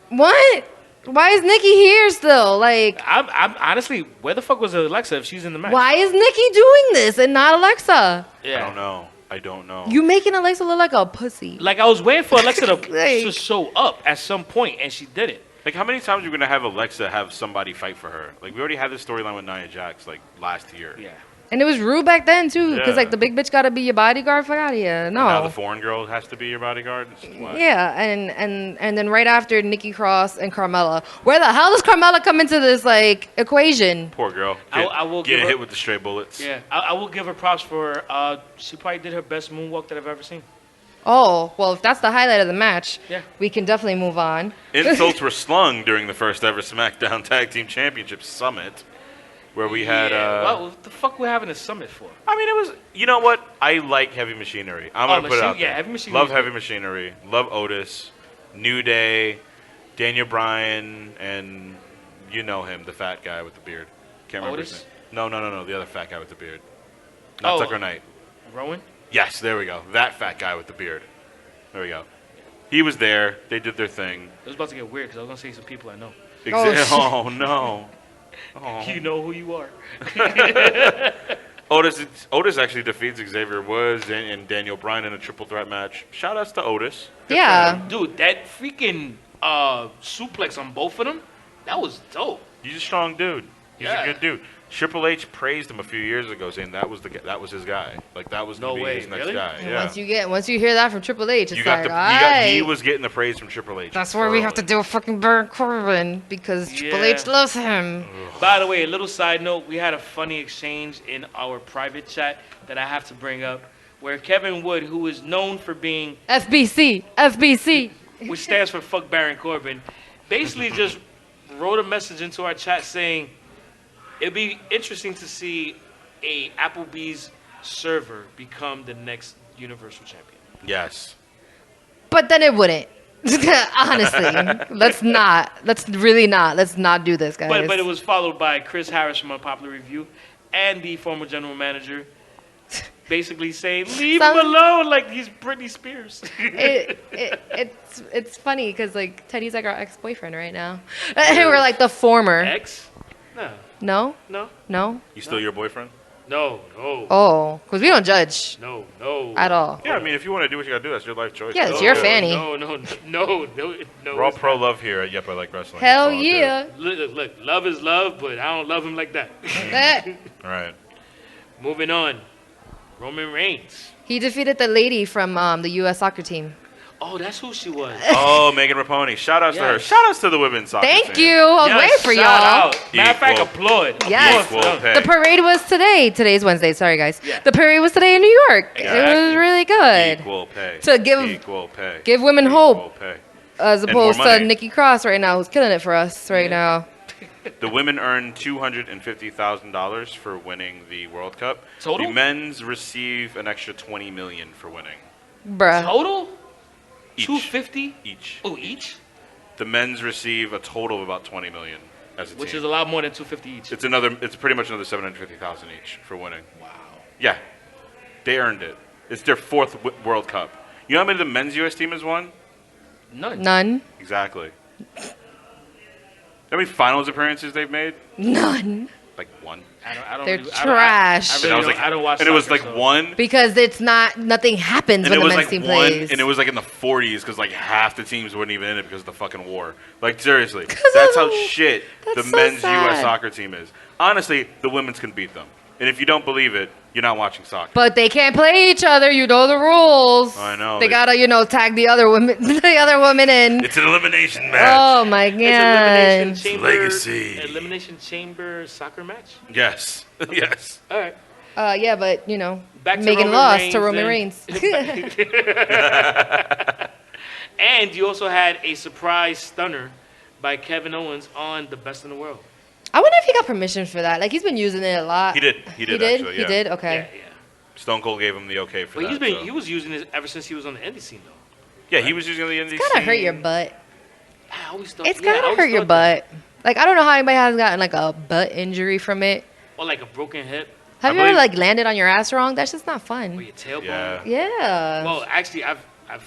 what? Why is Nikki here still? Like, I'm honestly, where the fuck was Alexa if she's in the match? why is Nikki doing this and not Alexa? Yeah. I don't know. You making Alexa look like a pussy. Like I was waiting for Alexa to Like- to show up at some point, and she didn't. Like, how many times are we gonna have Alexa have somebody fight for her? Like, we already had this storyline with Nia Jax like last year. Yeah. And it was rude back then, too. Because, Yeah. like, the big bitch got to be your bodyguard. Fuck out of here. No. Now the foreign girl has to be your bodyguard. It's what? Yeah, and then right after Nikki Cross and Carmella, where the hell does Carmella come into this like equation? Poor girl. I will get give her- hit with the stray bullets. Yeah, I will give her props for she probably did her best moonwalk that I've ever seen. Oh, well, if that's the highlight of the match, Yeah. we can definitely move on. Insults were slung during the first ever SmackDown Tag Team Championship Summit, where we had. what the fuck we're having a summit for? I mean, it was. You know what? I like Heavy Machinery. I'm gonna put it out there. Yeah, Heavy Machinery. Love Heavy Machinery. Love Otis, New Day, Daniel Bryan, and you know him, the fat guy with the beard. Can't remember Otis? his name. No, the other fat guy with the beard. Not Oh. Tucker Knight. Rowan? Yes, there we go. That fat guy with the beard. There we go. He was there. They did their thing. It was about to get weird because I was gonna say some people I know. shit. Oh no. Oh. You know who you are. Otis actually defeats Xavier Woods and Daniel Bryan in a triple threat match. Shout outs to Otis. Yeah. Dude, that freaking suplex on both of them, that was dope. He's a strong dude. He's Yeah. a good dude. Triple H praised him a few years ago, saying that was his guy. Like that was No gonna be way, his next really? guy. And Yeah. once you hear that from Triple H, it's You got like, he aight. was getting the praise from Triple H. That's where we have to early. do a fucking Baron Corbin because Triple Yeah. H loves him. By the way, a little side note, we had a funny exchange in our private chat that I have to bring up, where Kevin Wood, who is known for being, FBC. which stands for fuck Baron Corbin, basically just wrote a message into our chat saying, it'd be interesting to see a Applebee's server become the next Universal Champion. Yes. But then it wouldn't. Honestly, let's not do this, guys. But it was followed by Chris Harris from Unpopular Review and the former general manager basically saying, leave him alone like he's Britney Spears. It's funny because like Teddy's like our ex-boyfriend right now. We're like the former. Ex? No. No, No. no. You still your boyfriend? No. Oh, because we don't judge No. at all. Yeah, I mean, if you want to do what you got to do, that's your life choice. Yeah, it's No, your no. fanny. No. We're all it's pro not. love here at Yep, I Like Wrestling. Hell It's all good. yeah. Look, love is love, but I don't love him like that. All right. Moving on. Roman Reigns. He defeated the lady from the U.S. soccer team. Oh, that's who she was. Oh, Megan Rapinoe. Shout outs to her. Yes. Shout outs to the women's soccer Thank team. you. I was waiting for shout y'all. out. Matter of fact, Equal. applaud. Yes. Applaud. Equal pay. The parade was today. Today's Wednesday. Sorry, guys. Yeah. The parade was today in New York. It Exactly. was really good. Equal pay. To give- Equal pay. Give women Equal hope, pay. as And more opposed to money. Nikki Cross right now, who's killing it for us right now. The women earned $250,000 for winning the World Cup. Total? The men's receive an extra $20 million for winning Bruh. Total? each. 250? Each. Oh, each? The men's receive a total of about $20 million as a Which team. is a lot more than 250 each. It's pretty much another $750,000 each for winning. Wow. Yeah, they earned it. It's their fourth World Cup. You know how many the men's U.S. team has won? None. Exactly. How many finals appearances they've made? None. Like one. I don't They're really- trash. I And really I was don't, like, I don't watch and it was soccer, like so- one. Because it's not, nothing happens And when it the was men's like team one, plays. and it was like in the 40s because like half the teams weren't even in it because of the fucking war. Like seriously, 'Cause that's how of- shit the that's so men's U.S. sad. soccer team is. Honestly, the women's can beat them. And if you don't believe it, you're not watching soccer. But they can't play each other. You know the rules. I know, They they- gotta, tag the other women, the other woman in. It's an elimination match. Oh my It's elimination god. chamber. Legacy. Elimination chamber soccer match. Yes, yes. All right. Yeah, but Back to Megan Roman lost Reigns to Roman and- Reigns. And you also had a surprise stunner by Kevin Owens on the Best in the World. I wonder if he got permission for that. Like he's been using it a lot. He did. He did actually. He Yeah. did. Okay. Yeah. Stone Cold gave him the okay for But that. he was using it ever since he was on the indie scene though. Yeah, he was using the NDC. It's gotta hurt your butt. I always thought It's yeah, I gotta always hurt your thought that. butt. Like I don't know how anybody has gotten like a butt injury from it. Or like a broken hip Have I you ever believe- like landed on your ass wrong? That's just not or fun. your tailbone. Yeah. Yeah. Well, actually, I've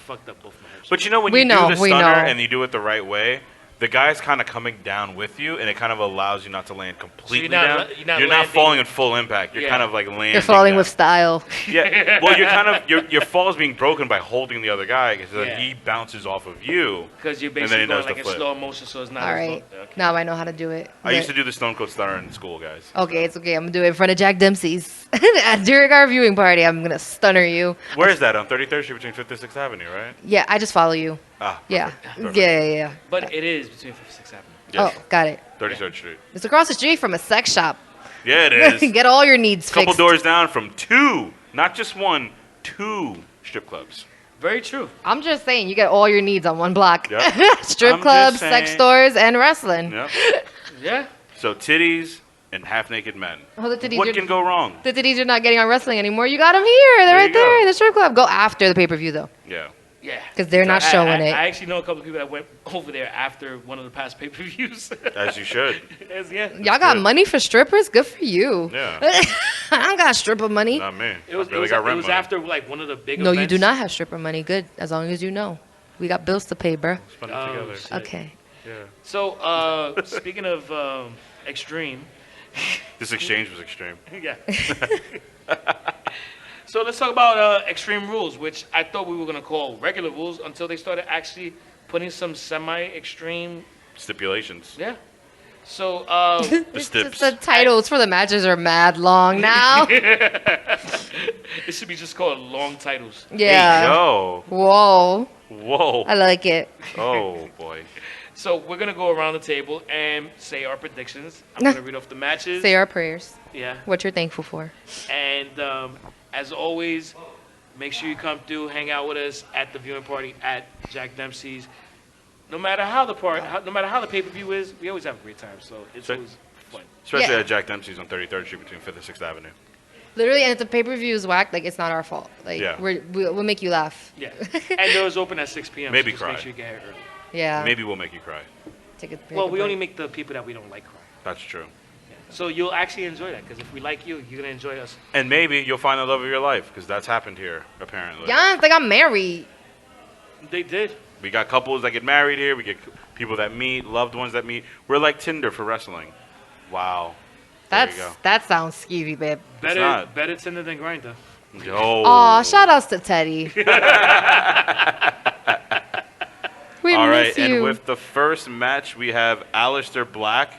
fucked up both my hips. But you know when We you know, do the we stunner know. and you do it the right way, the guy's kind of coming down with you, and it kind of allows you not to land completely not down. la- you're not not landing- falling in full impact. You're Yeah. kind of like landing. You're falling down. with style. Yeah. Well, you're kind of your fall is being broken by holding the other guy because Yeah. he bounces off of you. Because you're And then basically he going does like the in flip. slow motion, so it's not. All as right. low. Okay. Now I know how to do it. I used to do the Stone Cold Stunner in school, guys. Okay, it's okay. I'm gonna do it in front of Jack Dempsey's during our viewing party. I'm gonna stunner you. Where is that? On 33rd Street between 5th and 6th Avenue, right? Yeah, I just follow you. Ah. Yeah. Perfect. Yeah. But it is between 56 Avenue. Yes. Oh, got it. 33rd Street. It's across the street from a sex shop. Yeah, it is. Get all your needs Couple fixed. doors down from two, not just one, two strip clubs. Very true. I'm just saying, you get all your needs on one block. Yep. Strip I'm clubs, just sex saying. stores, and wrestling. Yep. Yeah. So titties and half-naked men. Oh, the titties What are- can go wrong? The titties are not getting on wrestling anymore. You got them here. They're There right you go. there in the strip club. Go after the pay-per-view, though. Yeah. Yeah. Because they're not showing it. I actually know a couple of people that went over there after one of the past pay-per-views. As you should. Yeah. Y'all got good. money for strippers? Good for you. Yeah. I don't got stripper money. Not me. It was, I barely got it rent was money. after like one of the big No, you events. do not have stripper money. Good, as long as you know. We got bills to pay, bruh. Spend it Oh, together. shit. Okay. Yeah. So, speaking of extreme, This exchange was extreme. yeah. So let's talk about extreme rules, which I thought we were gonna call regular rules until they started actually putting some semi-extreme. Stipulations. Yeah. So The Just stips. the titles for the matches are mad long now. it should be just called long titles. Yeah. Hey, yo. Whoa. Whoa. I like it. Oh, boy. So we're gonna go around the table and say our predictions. I'm gonna read off the matches. Say our prayers. Yeah. What you're thankful for. And as always, make sure you come through, hang out with us at the viewing party at Jack Dempsey's. No matter how the pay-per-view is, we always have a great time. So it's So- always fun. Especially Yeah. at Jack Dempsey's on 33rd Street between 5th and 6th Avenue. Literally, and if the pay-per-view is whack, like, it's not our fault. Like, Yeah. we'll make you laugh. Yeah. And doors open at 6 p.m. Maybe so just cry. make sure you get here early. Yeah. Maybe we'll make you cry. Take a Well, we break. only make the people that we don't like cry. That's true. So you'll actually enjoy that because if we like you, you're gonna enjoy us. And maybe you'll find the love of your life because that's happened here, apparently. Yeah, they got married. They did. We got couples that get married here. We get people that meet, loved ones that meet. We're like Tinder for wrestling. Wow. There you go. That sounds skeevy, babe. not. Better Tinder than Grindr. Oh. Aw, shout outs to Teddy. We All miss right, you. and with the first match, we have Aleister Black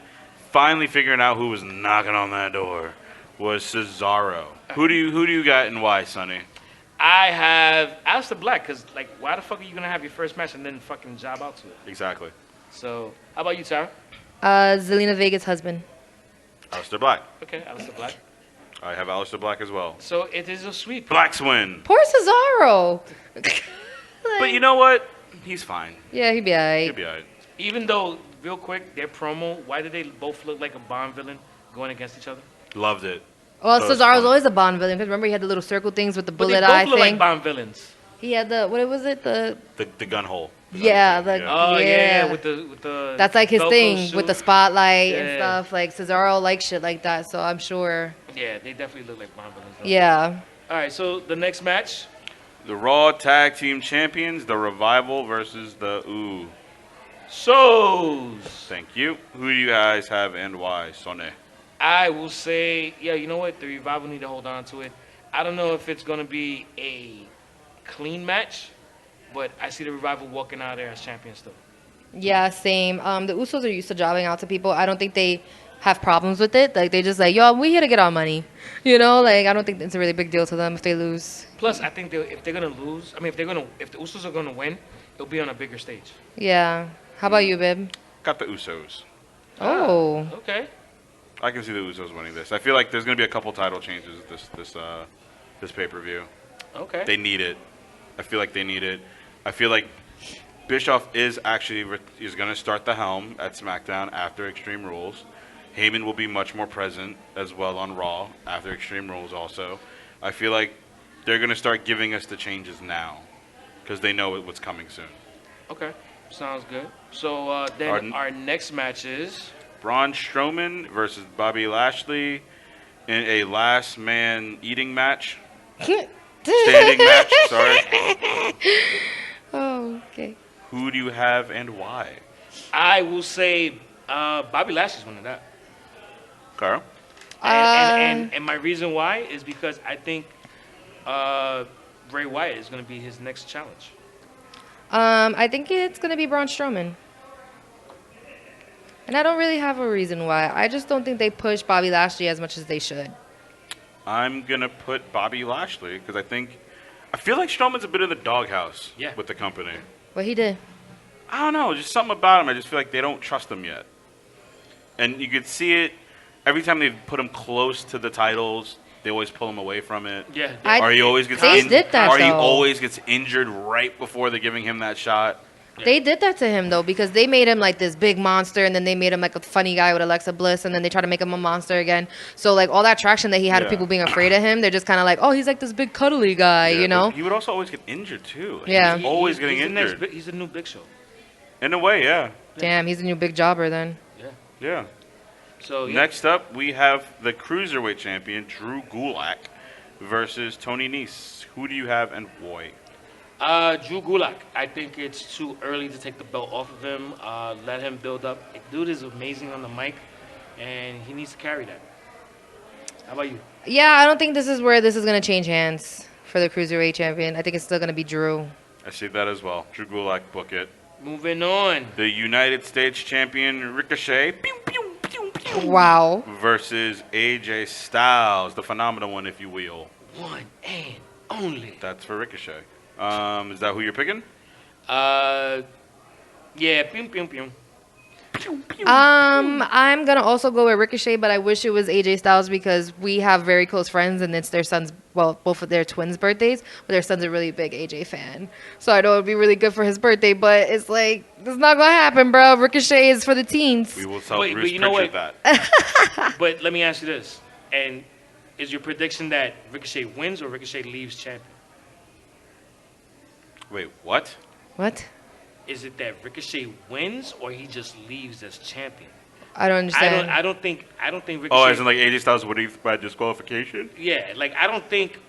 finally figuring out who was knocking on that door was Cesaro. Who do you got and why, Sonny? I have Aleister Black because, like, why the fuck are you gonna have your first match and then fucking job out to it? Exactly. So, how about you, Tara? Zelina Vega's husband. Aleister Black. Okay, Aleister Black. I have Aleister Black as well. So it is a sweep. Blacks win. Poor Cesaro. But you know what? He's fine. Yeah, he'd be He'll alright. be alright. Even though, real quick, their promo, why did they both look like a Bond villain going against each other? Loved it. Well, So it's Cesaro's fun. always a Bond villain because remember he had the little circle things with the But bullet they eye both look thing. like Bond villains. He had the what was it? The The gun hole. yeah, the Oh yeah, yeah. with the. That's like his Velcro thing with the suit. spotlight and Yeah. stuff. Like Cesaro likes shit like that, so I'm sure. Yeah, they definitely look like Bond villains. Though. Yeah. All right, so the next match. The Raw Tag Team Champions, the Revival versus the Ooh. So Thank you. Who do you guys have and why, Sonny? I will say, yeah, you know what? The Revival need to hold on to it. I don't know if it's gonna be a clean match, but I see the Revival walking out of there as champions still. Yeah, same. The Usos are used to jobbing out to people. I don't think they have problems with it. Like they just like, yo, we here to get our money. You know, like I don't think it's a really big deal to them if they lose. Plus, I think if they're gonna lose, if the Usos are gonna win, it'll be on a bigger stage. Yeah. How about you, babe? Got the Usos. Oh. Okay. I can see the Usos winning this. I feel like there's going to be a couple title changes at this pay-per-view. Okay. They need it. I feel like they need it. I feel like Bischoff is going to start the helm at SmackDown after Extreme Rules. Heyman will be much more present as well on Raw after Extreme Rules also. I feel like they're going to start giving us the changes now because they know what's coming soon. Okay. Sounds good. So then our next match is. Braun Strowman versus Bobby Lashley in a last man eating match. Standing match, sorry. Oh, okay. Who do you have and why? I will say Bobby Lashley's winning that. Carl? And my reason why is because I think Bray Wyatt is going to be his next challenge. I think it's gonna be Braun Strowman. And I don't really have a reason why. I just don't think they push Bobby Lashley as much as they should. I'm going to put Bobby Lashley because I feel like Strowman's a bit in the doghouse with the company. What he did. I don't know, just something about him. I just feel like they don't trust him yet. And you could see it every time they put him close to the titles, they always pull him away from it. Yeah. Or he always gets They did that, or he though. always gets injured right before they're giving him that shot. They did that to him though because they made him like this big monster and then they made him like a funny guy with Alexa Bliss and then they tried to make him a monster again. So like all that traction that he had of people being afraid of him, they're just kind of like, oh, he's like this big cuddly guy, Yeah, you know? but he would also always get injured too. Like, Yeah. he was always getting he's injured. He's the new Big Show. In a way, yeah. Damn, he's a new big jobber then. Yeah. So Next up, we have the Cruiserweight Champion, Drew Gulak, versus Tony Nese. Who do you have and why? Drew Gulak, I think it's too early to take the belt off of him. Let him build up. Dude is amazing on the mic, and he needs to carry that. How about you? Yeah, I don't think this is where this is going to change hands for the Cruiserweight champion. I think it's still going to be Drew. I see that as well. Drew Gulak, book it. Moving on. The United States Champion, Ricochet, pew, pew, pew, pew, Wow. versus AJ Styles, the phenomenal one, if you will. One and only. That's for Ricochet. Is that who you're picking? Yeah, pew, pew, pew. I'm gonna also go with Ricochet, but I wish it was AJ Styles because we have very close friends and it's their son's, well, both of their twins' birthdays, but their son's a really big AJ fan. So I know it'd be really good for his birthday, but it's like, it's not gonna happen, bro. Ricochet is for the teens. We will tell Wait, Bruce but you know Pritchard what? that. But let me ask you this. And is your prediction that Ricochet wins or Ricochet leaves champion? Wait, what? What? Is it that Ricochet wins or he just leaves as champion? I don't understand. I don't think Ricochet. Oh, as in like AJ Styles winning by disqualification? Yeah, like I don't think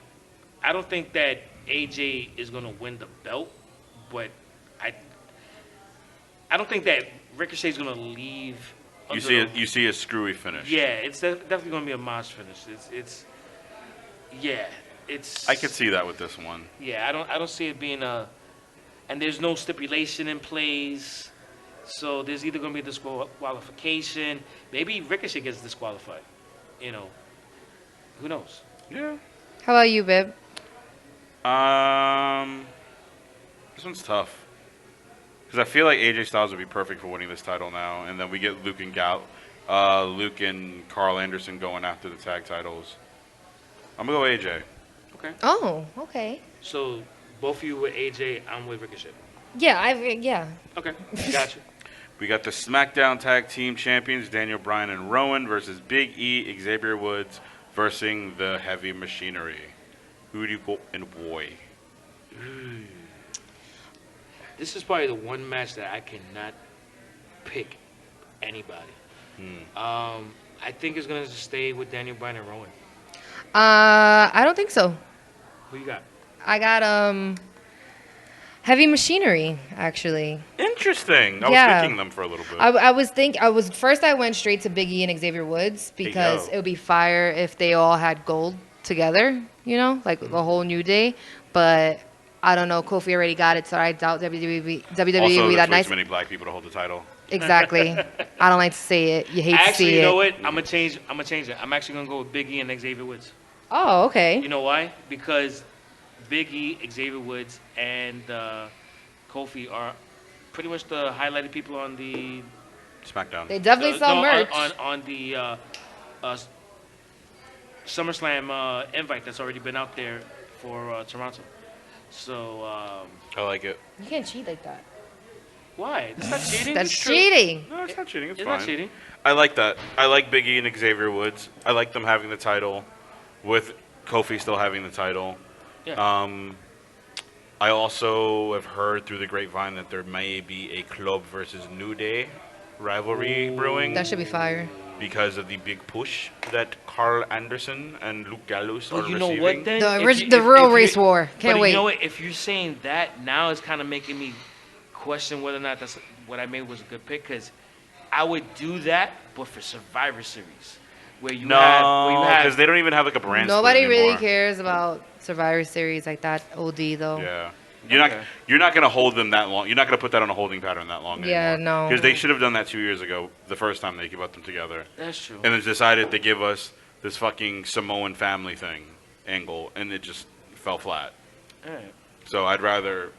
that AJ is gonna win the belt, but I don't think that Ricochet's gonna leave. You see a screwy finish. Yeah, it's definitely gonna be a Mosh finish. It's. I could see that with this one. Yeah, I don't see it being a, and there's no stipulation in place, so there's either gonna be a disqualification. Maybe Ricochet gets disqualified. You know, who knows? Yeah. How about you, babe? This one's tough. Because I feel like AJ Styles would be perfect for winning this title now, and then we get Luke and Carl Anderson going after the tag titles. I'm gonna go AJ. Okay. Oh, okay. So both of you with AJ, I'm with Ricochet. Yeah, yeah. Okay, gotcha. We got the SmackDown Tag Team Champions Daniel Bryan and Rowan versus Big E, Xavier Woods versus the Heavy Machinery. Who do you go and boy? This is probably the one match that I cannot pick anybody. I think it's gonna stay with Daniel Bryan and Rowan. I don't think so. Who you got? I got Heavy Machinery, actually. Interesting. I Yeah. was thinking them for a little bit. I went straight to Big E and Xavier Woods because Yo. it would be fire if they all had gold together, you know, like the whole New Day. But I don't know, Kofi already got it, so I doubt WWE Also, would be there's that way nice. too many black people to hold the title. Exactly. I don't like to say it. You hate to Actually, see you know it. what? I'm gonna change it. I'm actually gonna go with Big E and Xavier Woods. Oh, okay. You know why? Because Big E, Xavier Woods, and Kofi are pretty much the highlighted people on the SmackDown. They definitely sell merch. on the SummerSlam invite that's already been out there for Toronto. So I like it. You can't cheat like that. why? That's not cheating. That's It's true. cheating. No, it's not cheating. It's It's fine. not cheating. I like that. I like Big E and Xavier Woods. I like them having the title, with Kofi still having the title. Yeah. I also have heard through the grapevine that there may be a Club versus New Day rivalry brewing That should be fire. because of the big push that Carl Anderson and Luke Gallows are Well, you know receiving. what then? The real race war. Can't but wait. you know what? If you're saying that, now it's kind of making me question whether or not that's what I made was a good pick. Because I would do that, but for Survivor Series, where you No, have because they don't even have like a brand. split Nobody really anymore. cares about Survivor Series like that. OD though. Yeah. Okay. You're not gonna hold them that long. You're not gonna put that on a holding pattern that long Yeah, anymore. no. Because they should have done that 2 years ago, the first time they put them together, That's true. and then decided to give us this fucking Samoan family thing angle, and it just fell flat. All right. So I'd rather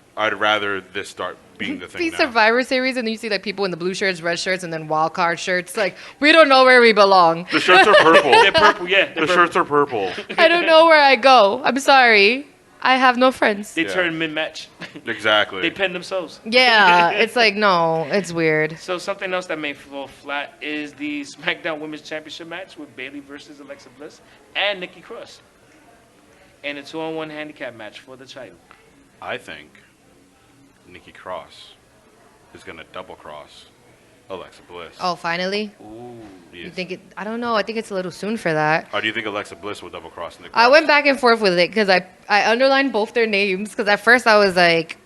this start being the thing See now. Survivor Series, and then you see like people in the blue shirts, red shirts, and then wild card shirts. Like we don't know where we belong. The shirts are purple. They're purple, yeah. The shirts are purple. I don't know where I go. I'm sorry. I have no friends. They Yeah. turn mid-match. Exactly. They pin themselves. Yeah, it's like no, it's weird. So something else that may fall flat is the SmackDown Women's Championship match with Bayley versus Alexa Bliss and Nikki Cross, and a 2-on-1 handicap match for the title. I think Nikki Cross is gonna double cross Alexa Bliss. Oh, finally? Ooh. You think it? I don't know. I think it's a little soon for that. Or do you think Alexa Bliss will double cross Nikki? I went back and forth with it because I underlined both their names because at first I was like,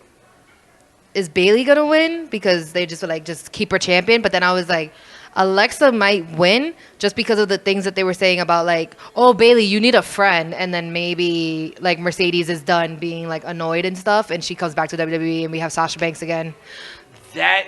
is Bayley gonna win because they just were like just keep her champion? But then I was like, Alexa might win just because of the things that they were saying about like, oh Bayley, you need a friend, and then maybe like Mercedes is done being like annoyed and stuff, and she comes back to WWE and we have Sasha Banks again. That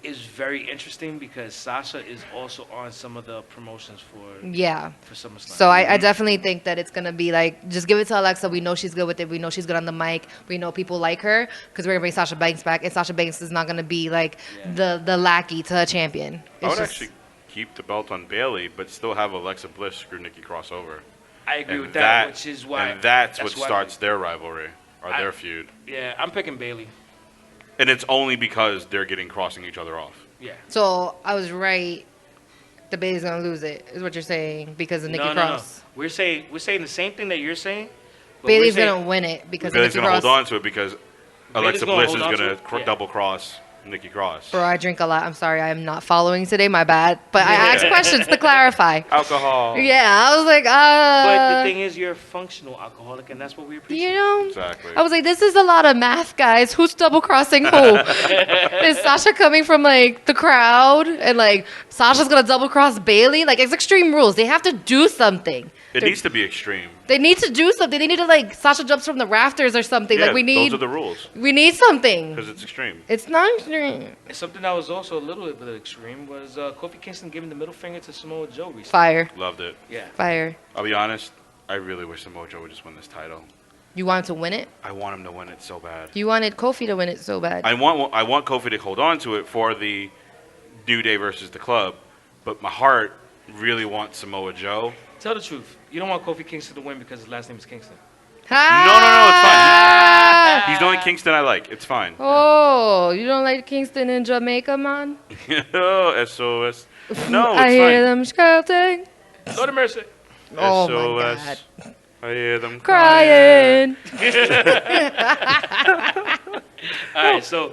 is very interesting because Sasha is also on some of the promotions for Yeah. SummerSlam. So I definitely think that it's gonna be like just give it to Alexa. We know she's good with it. We know she's good on the mic. We know people like her because we're gonna bring Sasha Banks back, and Sasha Banks is not gonna be like the lackey to a champion. I would It's actually keep the belt on Bayley, but still have Alexa Bliss screw Nikki Cross over. I agree And with that, which is why. And that's what why- starts their rivalry or I- their feud. Yeah, I'm picking Bayley. And it's only because they're crossing each other off. Yeah. So I was right. The Bayley's gonna lose it, is what you're saying, because of Nikki No. Cross. We're saying the same thing that you're saying. But Bayley's we're saying- gonna win it because Bayley's of going Nikki to Cross. hold on to it because Alexa gonna Bliss hold is on going to to it? Yeah. double cross Nikki Cross. Bro, I drink a lot. I'm sorry, I am not following today. My bad. But I asked Yeah. questions to clarify. Alcohol. Yeah, I was like, But the thing is, you're a functional alcoholic, and that's what we appreciate. you know. Exactly. I was like, this is a lot of math, guys. Who's double crossing who? Is Sasha coming from like the crowd and like Sasha's gonna double cross Bayley? Like it's Extreme Rules. They have to do something. It needs to be extreme. They need to do something. They need to like Sasha jumps from the rafters or something. Yeah, like we need. those are the rules We need something. because it's extreme. It's not extreme. Something that was also a little bit extreme was Kofi Kingston giving the middle finger to Samoa Joe recently. Fire. Loved it. Yeah. Fire. I'll be honest. I really wish Samoa Joe would just win this title. You want him to win it? I want him to win it so bad. You wanted Kofi to win it so bad. I want Kofi to hold on to it for the New Day versus the Club, but my heart really wants Samoa Joe. Tell the truth. You don't want Kofi Kingston to win because his last name is Kingston. No, it's fine. He's the only Kingston I like. It's fine. Oh, you don't like Kingston in Jamaica, man? Oh, SOS. No, it's I hear fine. them shouting. Lord of mercy. Oh my SOS. God. I hear them Crying. All right, so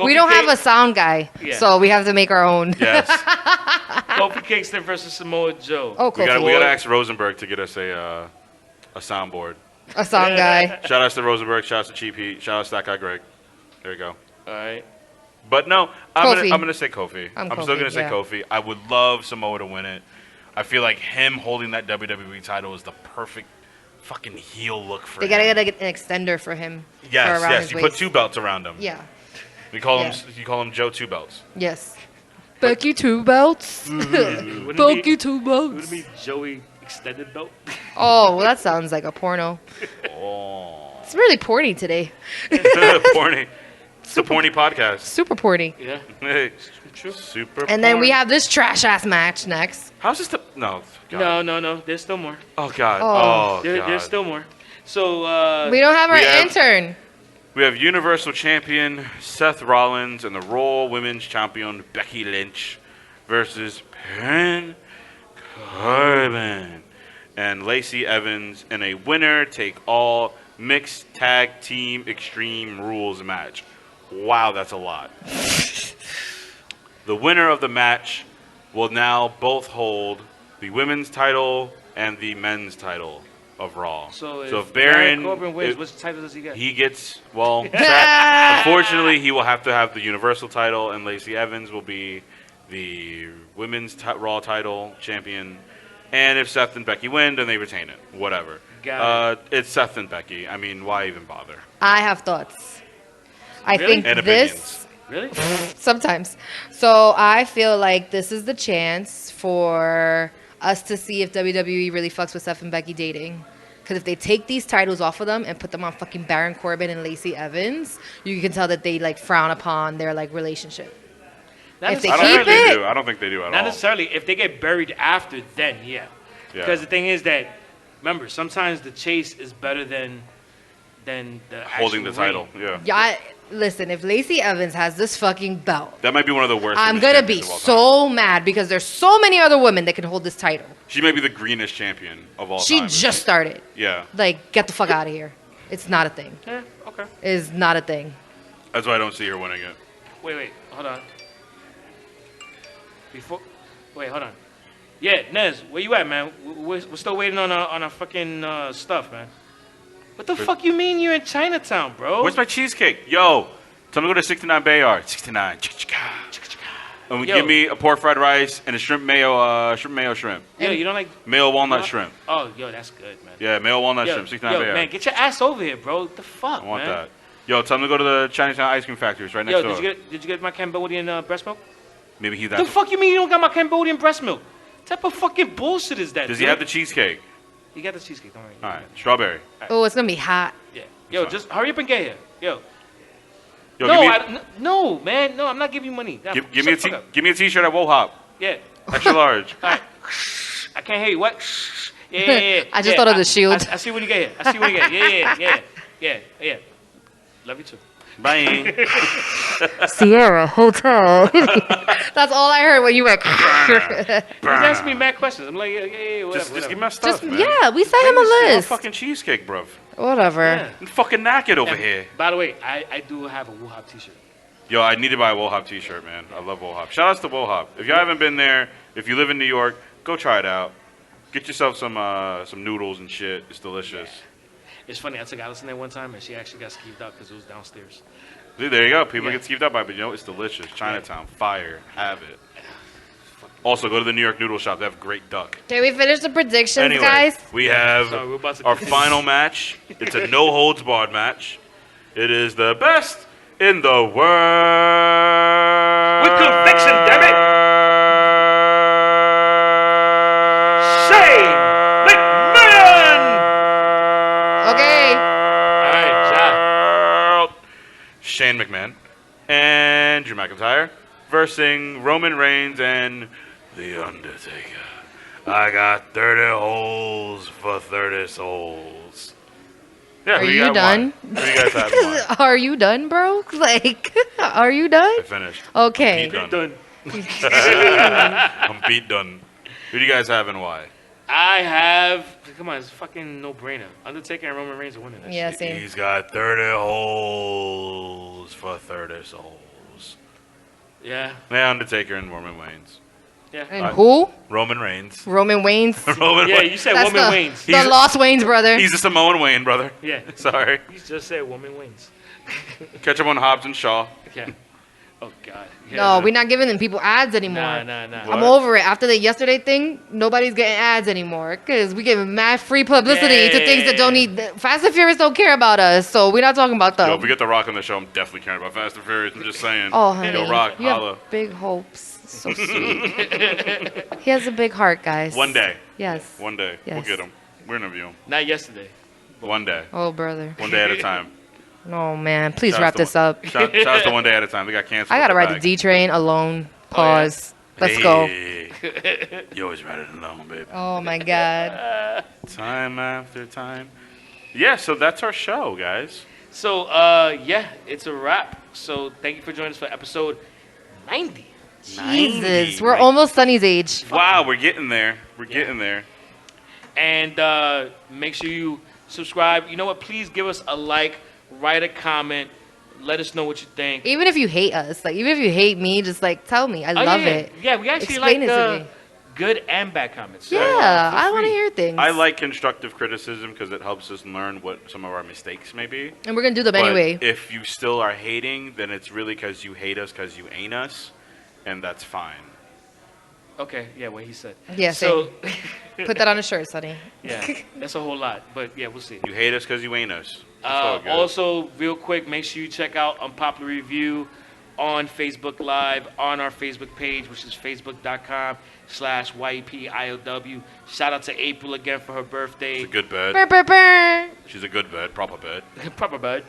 We don't have a sound guy, Yeah. so we have to make our own. Yes. Kofi Kingston versus Samoa Joe. Oh, we Kofi. gotta ask Rosenberg to get us a soundboard. A sound guy. Shout out to Rosenberg. Shout out to Cheap Heat. Shout out to that guy Greg. There you go. All right. But no, Kofi. I'm gonna say Kofi. I'm still Kofi, gonna say yeah. Kofi. I would love Samoa to win it. I feel like him holding that WWE title is the perfect fucking heel look for They him. gotta get an extender for him. Yes, for around yes. his You waist. put 2 belts around him. Yeah. We call Yeah. him. You call him Joe 2 belts. Yes. Becky 2 belts. Wouldn't it Becky be- 2 Would belts. it be Joey extended belt? Oh, well, that sounds like a porno. Oh, It's really porny today. porny. It's a porny podcast. Super porny. Yeah. Hey, True. super. And then we porn. have this trash ass match next. How's this? No. God. No. There's still more. Oh God. Oh. Oh, There's God. still more. So We don't have our we have- intern. We have Universal Champion Seth Rollins and the Raw Women's Champion Becky Lynch versus Baron Corbin and Lacey Evans in a winner-take-all mixed tag team Extreme Rules match. Wow, that's a lot. The winner of the match will now both hold the women's title and the men's title of Raw. So if Baron Corbin wins, if- which title does he get? he gets, well, unfortunately, he will have to have the Universal title, and Lacey Evans will be the women's Raw title champion. And if Seth and Becky win, then they retain it. Whatever. Got It's Seth and Becky. I mean, why even bother? I have thoughts. I Really? think And this opinions. Really? sometimes. So I feel like this is the chance for us to see if WWE really fucks with Seth and Becky dating. Because if they take these titles off of them and put them on fucking Baron Corbin and Lacey Evans, you can tell that they like frown upon their like relationship. Not If they I don't necessarily- think keep they it- do. I don't think they do at Not all. necessarily. If they get buried after, then yeah. Yeah. Because the thing is that, remember, sometimes the chase is better than the Holding the actual title. reign. Yeah. Listen, if Lacey Evans has this fucking belt, That might be one of the worst. I'm women's gonna be champions of all time. so mad because there's so many other women that can hold this title. She may be the greenest champion of all She time. just started. Yeah. Like, get the fuck out of here. It's not a thing. Yeah, okay. It's not a thing. That's why I don't see her winning it. Wait, hold on. Hold on. Yeah, Nez, where you at, man? We're still waiting on our fucking stuff, man. What the fuck you mean you're in Chinatown, bro? Where's my cheesecake? Yo, tell me to go to 69 Bayard. 69. And Yo. give me a pork fried rice and a shrimp mayo shrimp. Yo, you don't like... Mayo walnut shrimp. Oh, yo, that's good, man. Yeah, mayo walnut Yo, shrimp. 69 yo, Bayard. man, get your ass over here, bro. What the fuck, I want man? that. Yo, tell them to go to the Chinatown ice cream factory. It's right next Yo, door. did you get my Cambodian breast milk? Maybe he's The that. fuck you mean you don't got my Cambodian breast milk? What type of fucking bullshit is that? Does he dude? have the cheesecake? He got the cheesecake. Don't worry. All right, strawberry. Oh, it's gonna be hot. Yeah. Yo, fine. just hurry up and get here. Yo. Yo, No, give me, no, man. No, I'm not giving you money. Nah, give shut me a the fuck up. give me a t-shirt at Woe Hop. Yeah. Extra large. All right. I can't hear you. What? Yeah. I just thought of the Shield. I see when you get here. I see when you get here. Yeah. Love you too. Bye. Sierra Hotel. That's all I heard when you went. He's asking me mad questions. I'm like, yeah, whatever. Just give me my stuff, Just man. yeah, we sent him Bring a this shit. list. Fucking cheesecake, bruv. Whatever. Yeah. I'm fucking knackered over And here. By the way, I do have a Wu Hop t-shirt. Yo, I need to buy a Woe Hop t-shirt, man. I love Woe Hop. Shout outs to Woe Hop. If y'all haven't been there, if you live in New York, go try it out. Get yourself some noodles and shit. It's delicious. It's funny. I took Allison there one time, and she actually got skeeved out because it was downstairs. See, there you go. People Yeah. get skeeved up by it, but you know, it's delicious. Chinatown, fire, have it. Also, go to the New York Noodle Shop. They have great duck. Can we finish the predictions, Anyway, guys? we have Sorry, we're about to our continue. final match. It's a no-holds-barred match. It is the best in the world. With conviction, damn it! Shane McMahon! Okay. Shane McMahon and Drew McIntyre versus Roman Reigns and The Undertaker. I got 30 holes for 30 souls. Yeah, Are who you got done? won? Who do you guys have in mind? Are you done, bro? Like, are you done? I finished. Okay. Beat done. I'm beat done. Who do you guys have and why? I have. Come on, it's a fucking no-brainer. Undertaker and Roman Reigns are winning this. Yeah, shit. same. He's got 30 holes for 30 souls. Yeah. Yeah, Undertaker and Roman Reigns. Yeah. And who? Roman Reigns. Roman Waynes. Roman Yeah, Reigns. you said That's Woman the, Waynes. the Lost Waynes brother. He's a Samoan Wayne, brother. Yeah. Sorry. You just said Woman Waynes. Catch him on Hobbs and Shaw. Yeah. Oh God. Yeah. No, we're not giving them people ads anymore. Nah. What? I'm over it. After the yesterday thing, nobody's getting ads anymore because we give mad free publicity to things that don't need. Fast and Furious don't care about us, so we're not talking about them. Yo, if we get The Rock on the show, I'm definitely caring about Fast and Furious. I'm just saying. Oh, honey. Yo, Rock, You have holla. big hopes. So sweet. He has a big heart, guys. One day. Yes. One day. We'll Yes. get him. We'll interview him. Not yesterday. One day. Oh, brother. One day at a time. No, man. Please Shout wrap out to this one- up. Shout out to One Day at a Time. They got canceled. I gotta with ride the bag. D train alone. Pause. Let's go. Hey. You always ride it alone, baby. Oh my God. Time after time. Yeah, so that's our show, guys. So yeah, it's a wrap. So thank you for joining us for episode 90. Jesus, 90, we're like- almost Sonny's age. Wow, we're getting there. We're getting there. And make sure you subscribe. You know what? Please give us a like, write a comment, let us know what you think. Even if you hate us, like even if you hate me, just like tell me. I love yeah. it. Yeah, we actually Explain like it to the me. good and bad comments. Yeah, So, feel I want to free. hear things. I like constructive criticism because it helps us learn what some of our mistakes may be. and we're gonna do them But anyway. if you still are hating, then it's really because you hate us because you ain't us, and that's fine. Okay, yeah, what he said. Yeah, So, Put that on a shirt, Sonny. yeah, that's a whole lot. But yeah, we'll see. You hate us because you ain't us. That's all good. Also, real quick, make sure you check out Unpopular Review on Facebook Live on our Facebook page, which is facebook.com/YEPILW. Shout out to April again for her birthday. She's a good bird. Brr, brr, brr. She's a good bird, proper bird. Proper bud.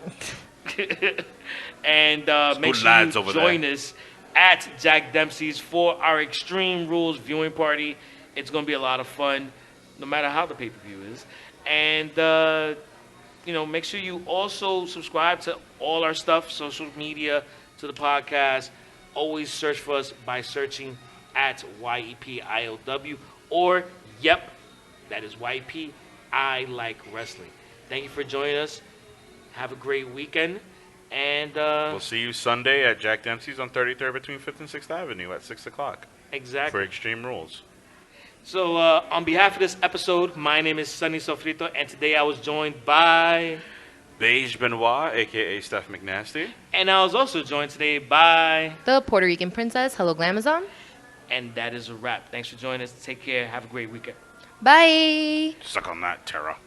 And make good sure lads you over join us at Jack Dempsey's for our Extreme Rules viewing party. It's going to be a lot of fun, no matter how the pay-per-view is. And, make sure you also subscribe to all our stuff, social media, to the podcast. Always search for us by searching at YEPILW or Yep, that is YP, I Like Wrestling. Thank you for joining us. Have a great weekend. And We'll see you Sunday at Jack Dempsey's on 33rd between 5th and 6th Avenue at 6 o'clock for exactly. Extreme Rules. So on behalf of this episode, my name is Sunny Sofrito, and today I was joined by... Beige Benoit, a.k.a. Steph McNasty. And I was also joined today by... The Puerto Rican princess. Hello, Glamazon. And that is a wrap. Thanks for joining us. Take care. Have a great weekend. Bye. Suck on that, Tara.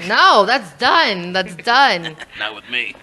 No, that's done. That's done. Not with me.